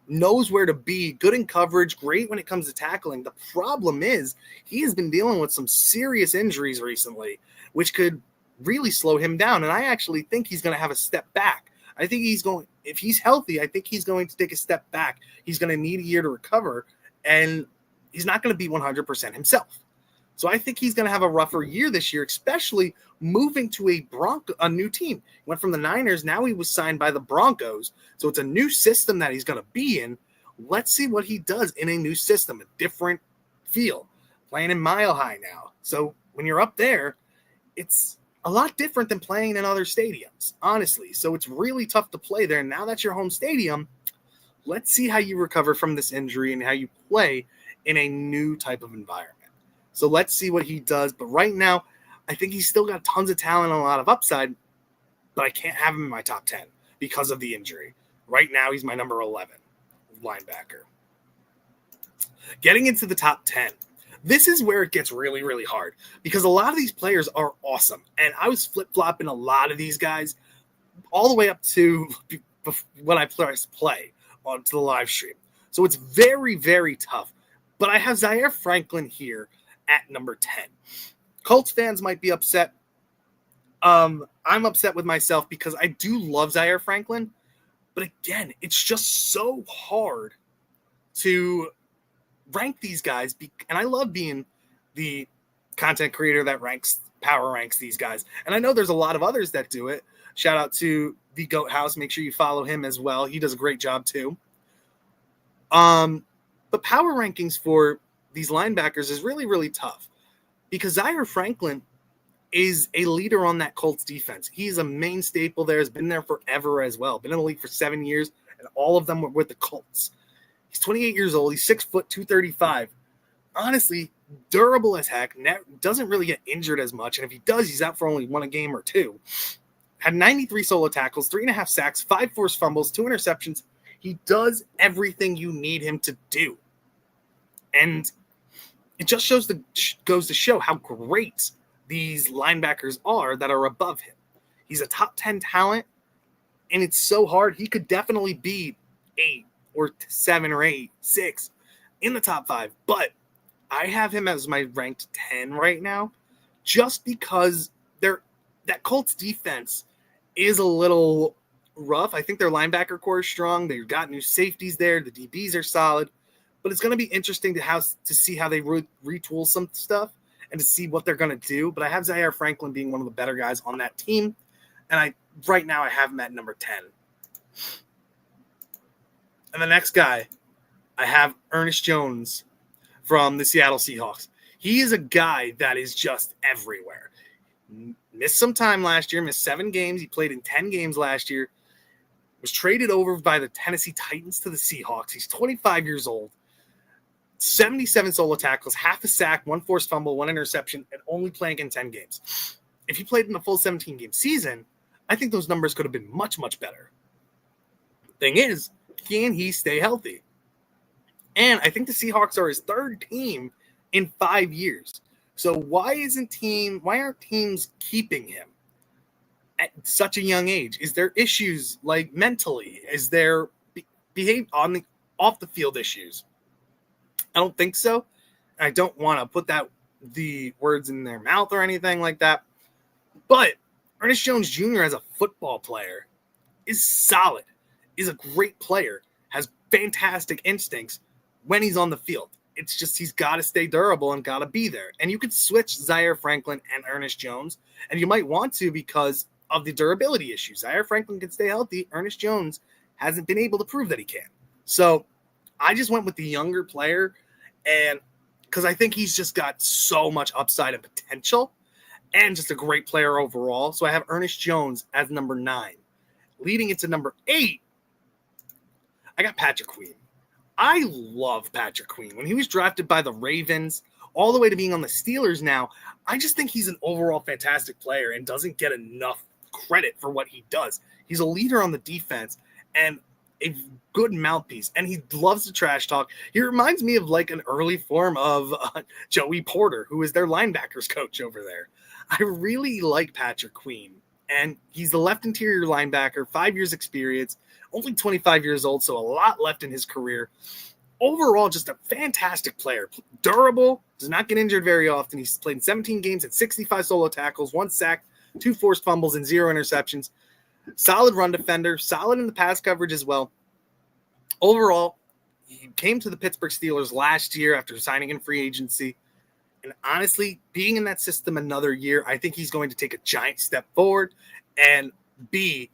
knows where to be, good in coverage, great when it comes to tackling. The problem is he has been dealing with some serious injuries recently, which could really slow him down. And I actually think he's going to have a step back. I think if he's healthy, I think he's going to take a step back. He's going to need a year to recover, and he's not going to be 100% himself. So I think he's going to have a rougher year this year, especially moving to a new team. He went from the Niners. Now he was signed by the Broncos. So it's a new system that he's going to be in. Let's see what he does in a new system, a different feel, playing in Mile High now. So when you're up there, it's a lot different than playing in other stadiums, honestly. So it's really tough to play there. Now that's your home stadium. Let's see how you recover from this injury and how you play in a new type of environment. So let's see what he does. But right now, I think he's still got tons of talent and a lot of upside, but I can't have him in my top 10 because of the injury. Right now, he's my number 11 linebacker. Getting into the top 10. This is where it gets really, really hard because a lot of these players are awesome. And I was flip-flopping a lot of these guys all the way up to when I play onto the live stream. So it's very, very tough. But I have Zaire Franklin here at number 10. Colts fans might be upset. I'm upset with myself because I do love Zaire Franklin. But again, it's just so hard to rank these guys. And I love being the content creator that power ranks these guys. And I know there's a lot of others that do it. Shout out to the Goat House. Make sure you follow him as well. He does a great job too. But power rankings for these linebackers is really, really tough because Zaire Franklin is a leader on that Colts defense. He's a main staple there, has been there forever as well. Been in the league for 7 years, and all of them were with the Colts. He's 28 years old. He's 6 foot 235. Honestly, durable as heck. Doesn't really get injured as much, and if he does, he's out for only 1 game or 2. Had 93 solo tackles, 3.5 sacks, 5 forced fumbles, 2 interceptions. He does everything you need him to do. And it just goes to show how great these linebackers are that are above him. He's a top 10 talent, and it's so hard. He could definitely be 8 or 7 or 8, 6 in the top 5. But I have him as my ranked 10 right now just because that Colts defense is a little rough. I think their linebacker core is strong. They've got new safeties there. The DBs are solid. But it's going to be interesting to see how they retool some stuff and to see what they're going to do. But I have Zaire Franklin being one of the better guys on that team. And right now I have him at number 10. And the next guy, I have Ernest Jones from the Seattle Seahawks. He is a guy that is just everywhere. Missed some time last year, missed 7 games. He played in 10 games last year. Was traded over by the Tennessee Titans to the Seahawks. He's 25 years old. 77 solo tackles, half a sack, 1 forced fumble, 1 interception, and only playing in 10 games. If he played in a full 17-game season, I think those numbers could have been much, much better. Thing is, can he stay healthy? And I think the Seahawks are his 3rd team in 5 years. So why aren't teams keeping him at such a young age? Is there issues like mentally? Is there off the field issues? I don't think so. I don't want to put the words in their mouth or anything like that. But Ernest Jones Jr. as a football player is solid, is a great player, has fantastic instincts when he's on the field. It's just he's got to stay durable and got to be there. And you could switch Zaire Franklin and Ernest Jones, and you might want to because of the durability issues. Zaire Franklin can stay healthy. Ernest Jones hasn't been able to prove that he can. So I just went with the younger player, and because I think he's just got so much upside and potential and just a great player overall. So I have Ernest Jones as number 9. Leading into number 8, I got Patrick Queen. I love Patrick Queen. When he was drafted by the Ravens, all the way to being on the Steelers now, I just think he's an overall fantastic player and doesn't get enough credit for what he does. He's a leader on the defense and a good mouthpiece, and he loves to trash talk. He reminds me of like an early form of Joey Porter, who is their linebackers coach over there. I really like Patrick Queen, and he's the left interior linebacker, 5 years experience, only 25 years old, so a lot left in his career. Overall, just a fantastic player. Durable, does not get injured very often. He's played in 17 games and 65 solo tackles, 1 sack, 2 forced fumbles, and 0 interceptions. Solid run defender, solid in the pass coverage as well. Overall, he came to the Pittsburgh Steelers last year after signing in free agency. And honestly, being in that system another year, I think he's going to take a giant step forward and be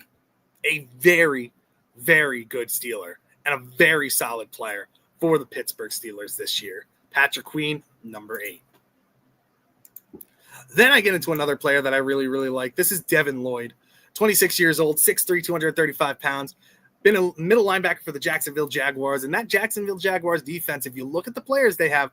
a very, very good Steeler and a very solid player for the Pittsburgh Steelers this year. Patrick Queen, number 8. Then I get into another player that I really, really like. This is Devin Lloyd, 26 years old, 6'3", 235 pounds. Been a middle linebacker for the Jacksonville Jaguars. And that Jacksonville Jaguars defense, if you look at the players they have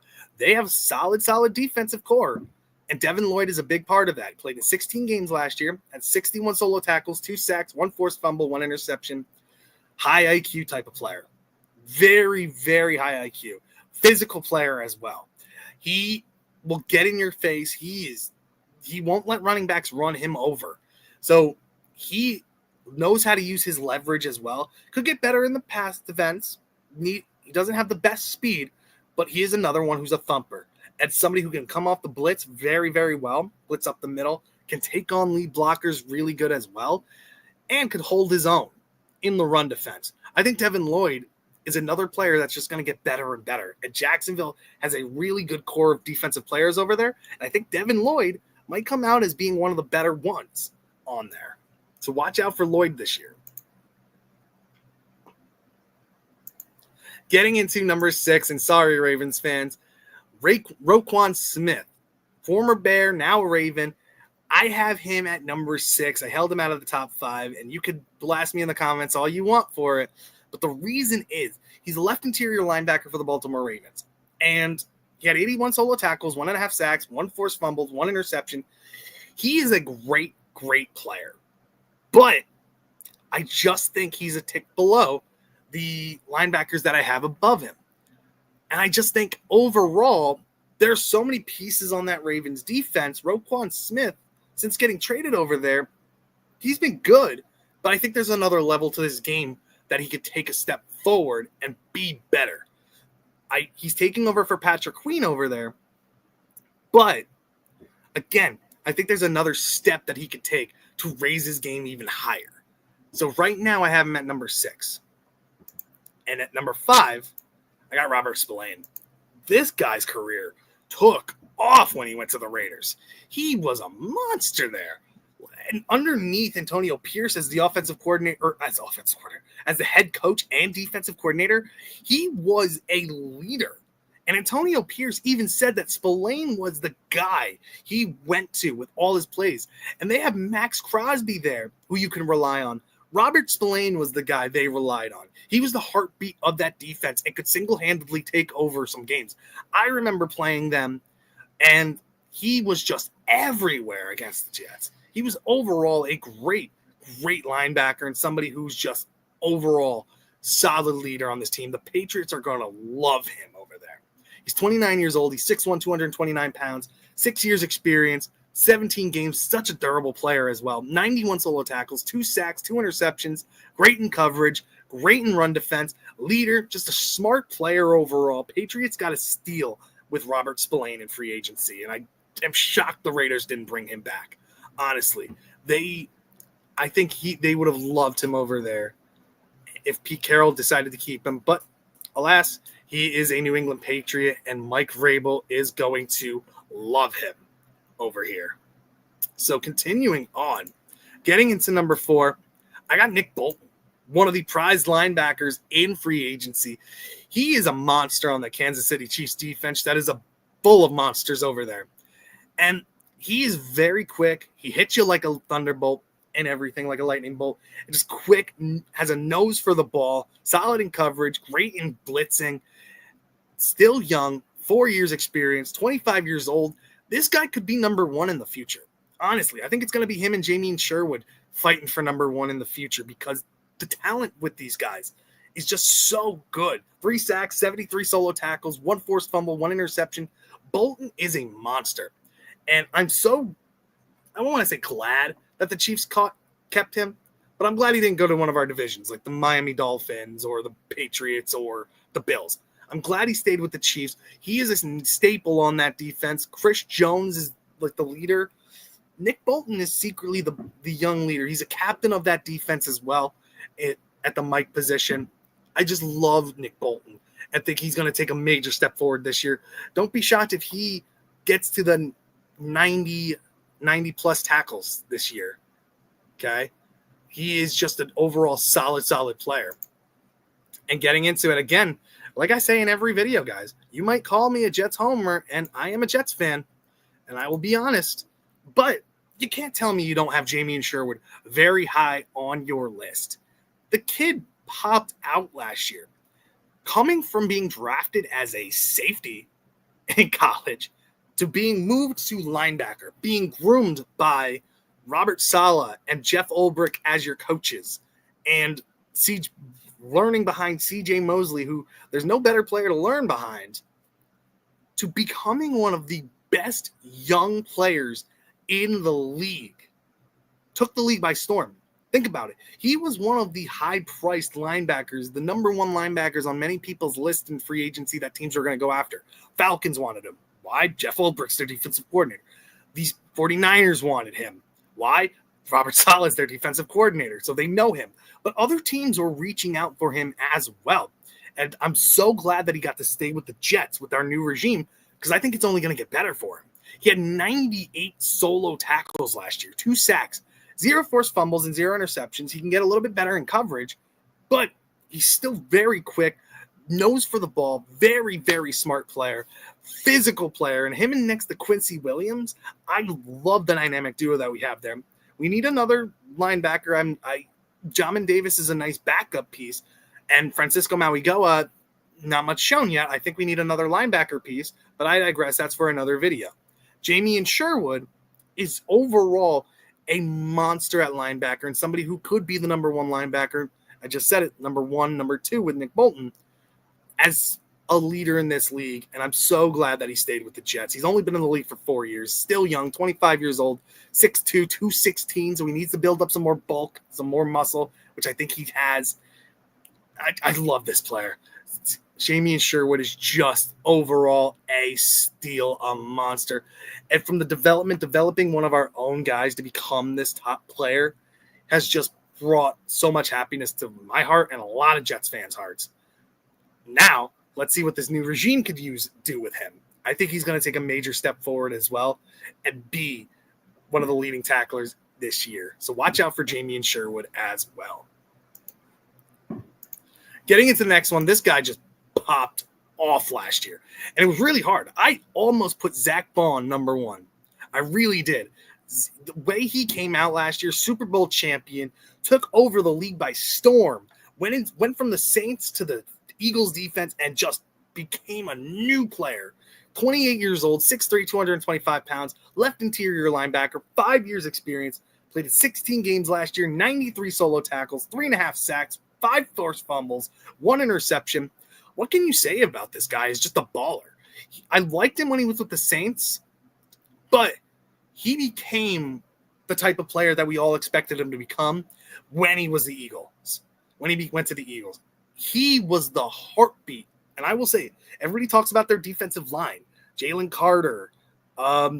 solid defensive core. And Devin Lloyd is a big part of that. He played in 16 games last year, had 61 solo tackles, 2 sacks, 1 forced fumble, 1 interception. High IQ type of player. Very, very high IQ. Physical player as well. He will get in your face. He won't let running backs run him over. So he knows how to use his leverage as well. Could get better in the pass defense. He doesn't have the best speed, but he is another one who's a thumper. And somebody who can come off the blitz very, very well, blitz up the middle, can take on lead blockers really good as well, and could hold his own in the run defense. I think Devin Lloyd is another player that's just going to get better and better. And Jacksonville has a really good core of defensive players over there. And I think Devin Lloyd might come out as being one of the better ones on there. So watch out for Lloyd this year. Getting into number 6, and sorry, Ravens fans, Roquan Smith, former Bear, now Raven. I have him at number 6. I held him out of the top 5, and you could blast me in the comments all you want for it. But the reason is he's a left interior linebacker for the Baltimore Ravens. And he had 81 solo tackles, 1.5 sacks, 1 forced fumbles, 1 interception. He is a great, great player. But I just think he's a tick below the linebackers that I have above him. And I just think overall, there's so many pieces on that Ravens defense. Roquan Smith, since getting traded over there, he's been good. But I think there's another level to this game that he could take a step forward and be better. He's taking over for Patrick Queen over there. But, again, I think there's another step that he could take to raise his game even higher. So right now I have him at number 6. And at number 5, I got Robert Spillane. This guy's career took off when he went to the Raiders. He was a monster there. And underneath Antonio Pierce as the offensive coordinator, or as the head coach and defensive coordinator, he was a leader. And Antonio Pierce even said that Spillane was the guy he went to with all his plays. And they have Max Crosby there, who you can rely on. Robert Spillane was the guy they relied on. He was the heartbeat of that defense and could single-handedly take over some games. I remember playing them, and he was just everywhere against the Jets. He was overall a great, great linebacker and somebody who's just overall solid leader on this team. The Patriots are going to love him over there. He's 29 years old. He's 6'1", 229 pounds, 6 years experience, 17 games, such a durable player as well. 91 solo tackles, 2 sacks, 2 interceptions, great in coverage, great in run defense, leader, just a smart player overall. Patriots got a steal with Robert Spillane in free agency, and I am shocked the Raiders didn't bring him back. Honestly, I think they would have loved him over there if Pete Carroll decided to keep him. But alas, he is a New England Patriot, and Mike Vrabel is going to love him over here. So continuing on, getting into number 4, I got Nick Bolton, one of the prized linebackers in free agency. He is a monster on the Kansas City Chiefs defense that is full of monsters over there. And he is very quick. He hits you like a thunderbolt and everything, like a lightning bolt. Just quick, has a nose for the ball, solid in coverage, great in blitzing, still young, 4 years experience, 25 years old. This guy could be number 1 in the future. Honestly, I think it's going to be him and Jamien Sherwood fighting for number 1 in the future because the talent with these guys is just so good. 3 sacks, 73 solo tackles, 1 forced fumble, 1 interception. Bolton is a monster. And I don't want to say glad that the Chiefs kept him, but I'm glad he didn't go to one of our divisions like the Miami Dolphins or the Patriots or the Bills. I'm glad he stayed with the Chiefs. He is a staple on that defense. Chris Jones is like the leader. Nick Bolton is secretly the young leader. He's a captain of that defense as well at the Mike position. I just love Nick Bolton. I think he's going to take a major step forward this year. Don't be shocked if he gets to the 90 plus tackles this year. Okay. He is just an overall solid player. And getting into it again, like I say in every video, guys, you might call me a Jets homer, and I am a Jets fan, and I will be honest, but you can't tell me you don't have Jamien Sherwood very high on your list. The kid popped out last year, coming from being drafted as a safety in college to being moved to linebacker, being groomed by Robert Saleh and Jeff Ulbrich as your coaches, and learning behind C.J. Mosley, who there's no better player to learn behind, to becoming one of the best young players in the league. Took the league by storm. Think about it. He was one of the high-priced linebackers, the number 1 linebackers on many people's list in free agency that teams are going to go after. Falcons wanted him. Why? Jeff Ulbrich's their defensive coordinator. These 49ers wanted him. Why? Robert Saleh is their defensive coordinator, so they know him. But other teams were reaching out for him as well. And I'm so glad that he got to stay with the Jets with our new regime, because I think it's only going to get better for him. He had 98 solo tackles last year, 2 sacks, 0 forced fumbles, and 0 interceptions. He can get a little bit better in coverage, but he's still very quick, nose for the ball, very, very smart player, physical player. And him and next to Quincy Williams, I love the dynamic duo that we have there. We need another linebacker. Jamin Davis is a nice backup piece, and Francisco Mauigoa, not much shown yet. I think we need another linebacker piece, but I digress. That's for another video. Jamien Sherwood is overall a monster at linebacker and somebody who could be the number 1 linebacker. I just said it, number 1, number 2 with Nick Bolton as a leader in this league, and I'm so glad that he stayed with the Jets. He's only been in the league for 4 years, still young, 25 years old, 6'2", 216, so he needs to build up some more bulk, some more muscle, which I think he has. I love this player. Jamien Sherwood is just overall a steal, a monster. And from the developing one of our own guys to become this top player has just brought so much happiness to my heart and a lot of Jets fans' hearts. Now, let's see what this new regime could do with him. I think he's going to take a major step forward as well and be one of the leading tacklers this year. So watch out for Jamien Sherwood as well. Getting into the next one, this guy just popped off last year, and it was really hard. I almost put Zach Vaughn number 1. I really did. The way he came out last year, Super Bowl champion, took over the league by storm, went from the Saints to the Eagles defense and just became a new player. 28 years old, 6'3", 225 pounds, left interior linebacker, 5 years experience, played 16 games last year, 93 solo tackles, 3.5 sacks, 5 forced fumbles, 1 interception. What can you say about this guy? He's just a baller. I liked him when he was with the Saints, but he became the type of player that we all expected him to become when he was the Eagles, when he went to the Eagles. He was the heartbeat. And I will say, everybody talks about their defensive line. Jalen Carter,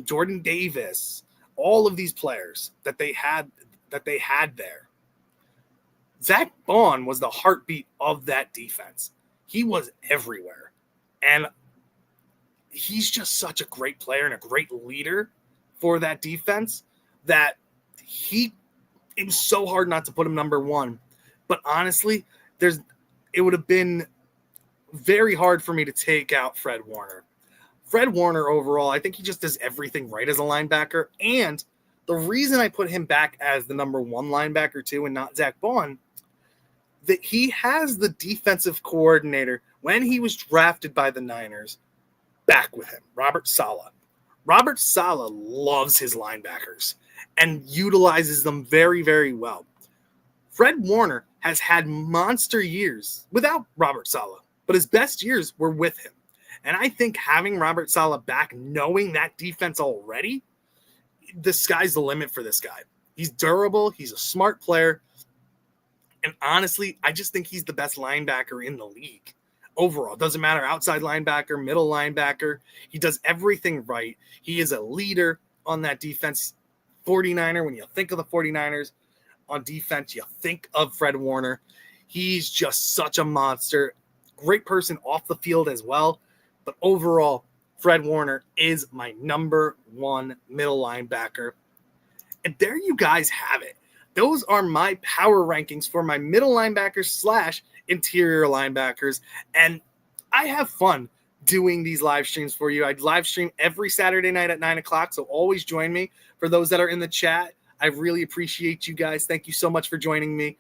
Jordan Davis, all of these players that they had there, Zach Bond was the heartbeat of that defense. He was everywhere. And he's just such a great player and a great leader for that defense that it was so hard not to put him number one. But honestly, it would have been very hard for me to take out Fred Warner. Fred Warner overall, I think he just does everything right as a linebacker. And the reason I put him back as the number one linebacker too and not Zach Bond, that he has the defensive coordinator when he was drafted by the Niners back with him, Robert Saleh. Robert Saleh loves his linebackers and utilizes them very, very well. Fred Warner has had monster years without Robert Saleh, but his best years were with him. And I think having Robert Saleh back, knowing that defense already, the sky's the limit for this guy. He's durable. He's a smart player. And honestly, I just think he's the best linebacker in the league overall. Doesn't matter, outside linebacker, middle linebacker. He does everything right. He is a leader on that defense. 49er, when you think of the 49ers on defense, you think of Fred Warner. He's just such a monster. Great person off the field as well. But overall, Fred Warner is my number one middle linebacker. And there you guys have it. Those are my power rankings for my middle linebackers / interior linebackers. And I have fun doing these live streams for you. I live stream every Saturday night at 9 o'clock, so always join me. For those that are in the chat, I really appreciate you guys. Thank you so much for joining me.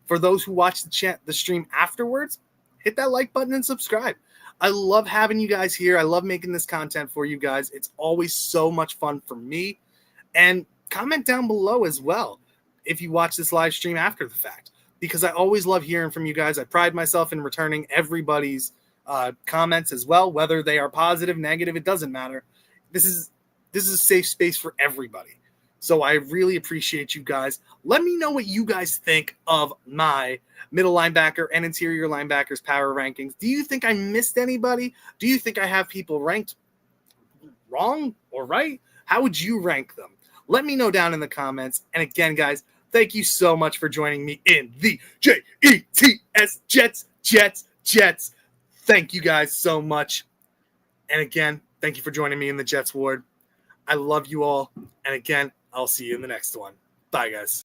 For those who watch the stream afterwards, hit that like button and subscribe. I love having you guys here. I love making this content for you guys. It's always so much fun for me. And comment down below as well if you watch this live stream after the fact, because I always love hearing from you guys. I pride myself in returning everybody's comments as well, whether they are positive, negative, it doesn't matter. This is a safe space for everybody. So I really appreciate you guys. Let me know what you guys think of my middle linebacker and interior linebackers power rankings. Do you think I missed anybody? Do you think I have people ranked wrong or right? How would you rank them? Let me know down in the comments. And again, guys, thank you so much for joining me in the JETS Jets. Thank you guys so much. And again, thank you for joining me in the Jets Ward. I love you all. And again, I'll see you in the next one. Bye, guys.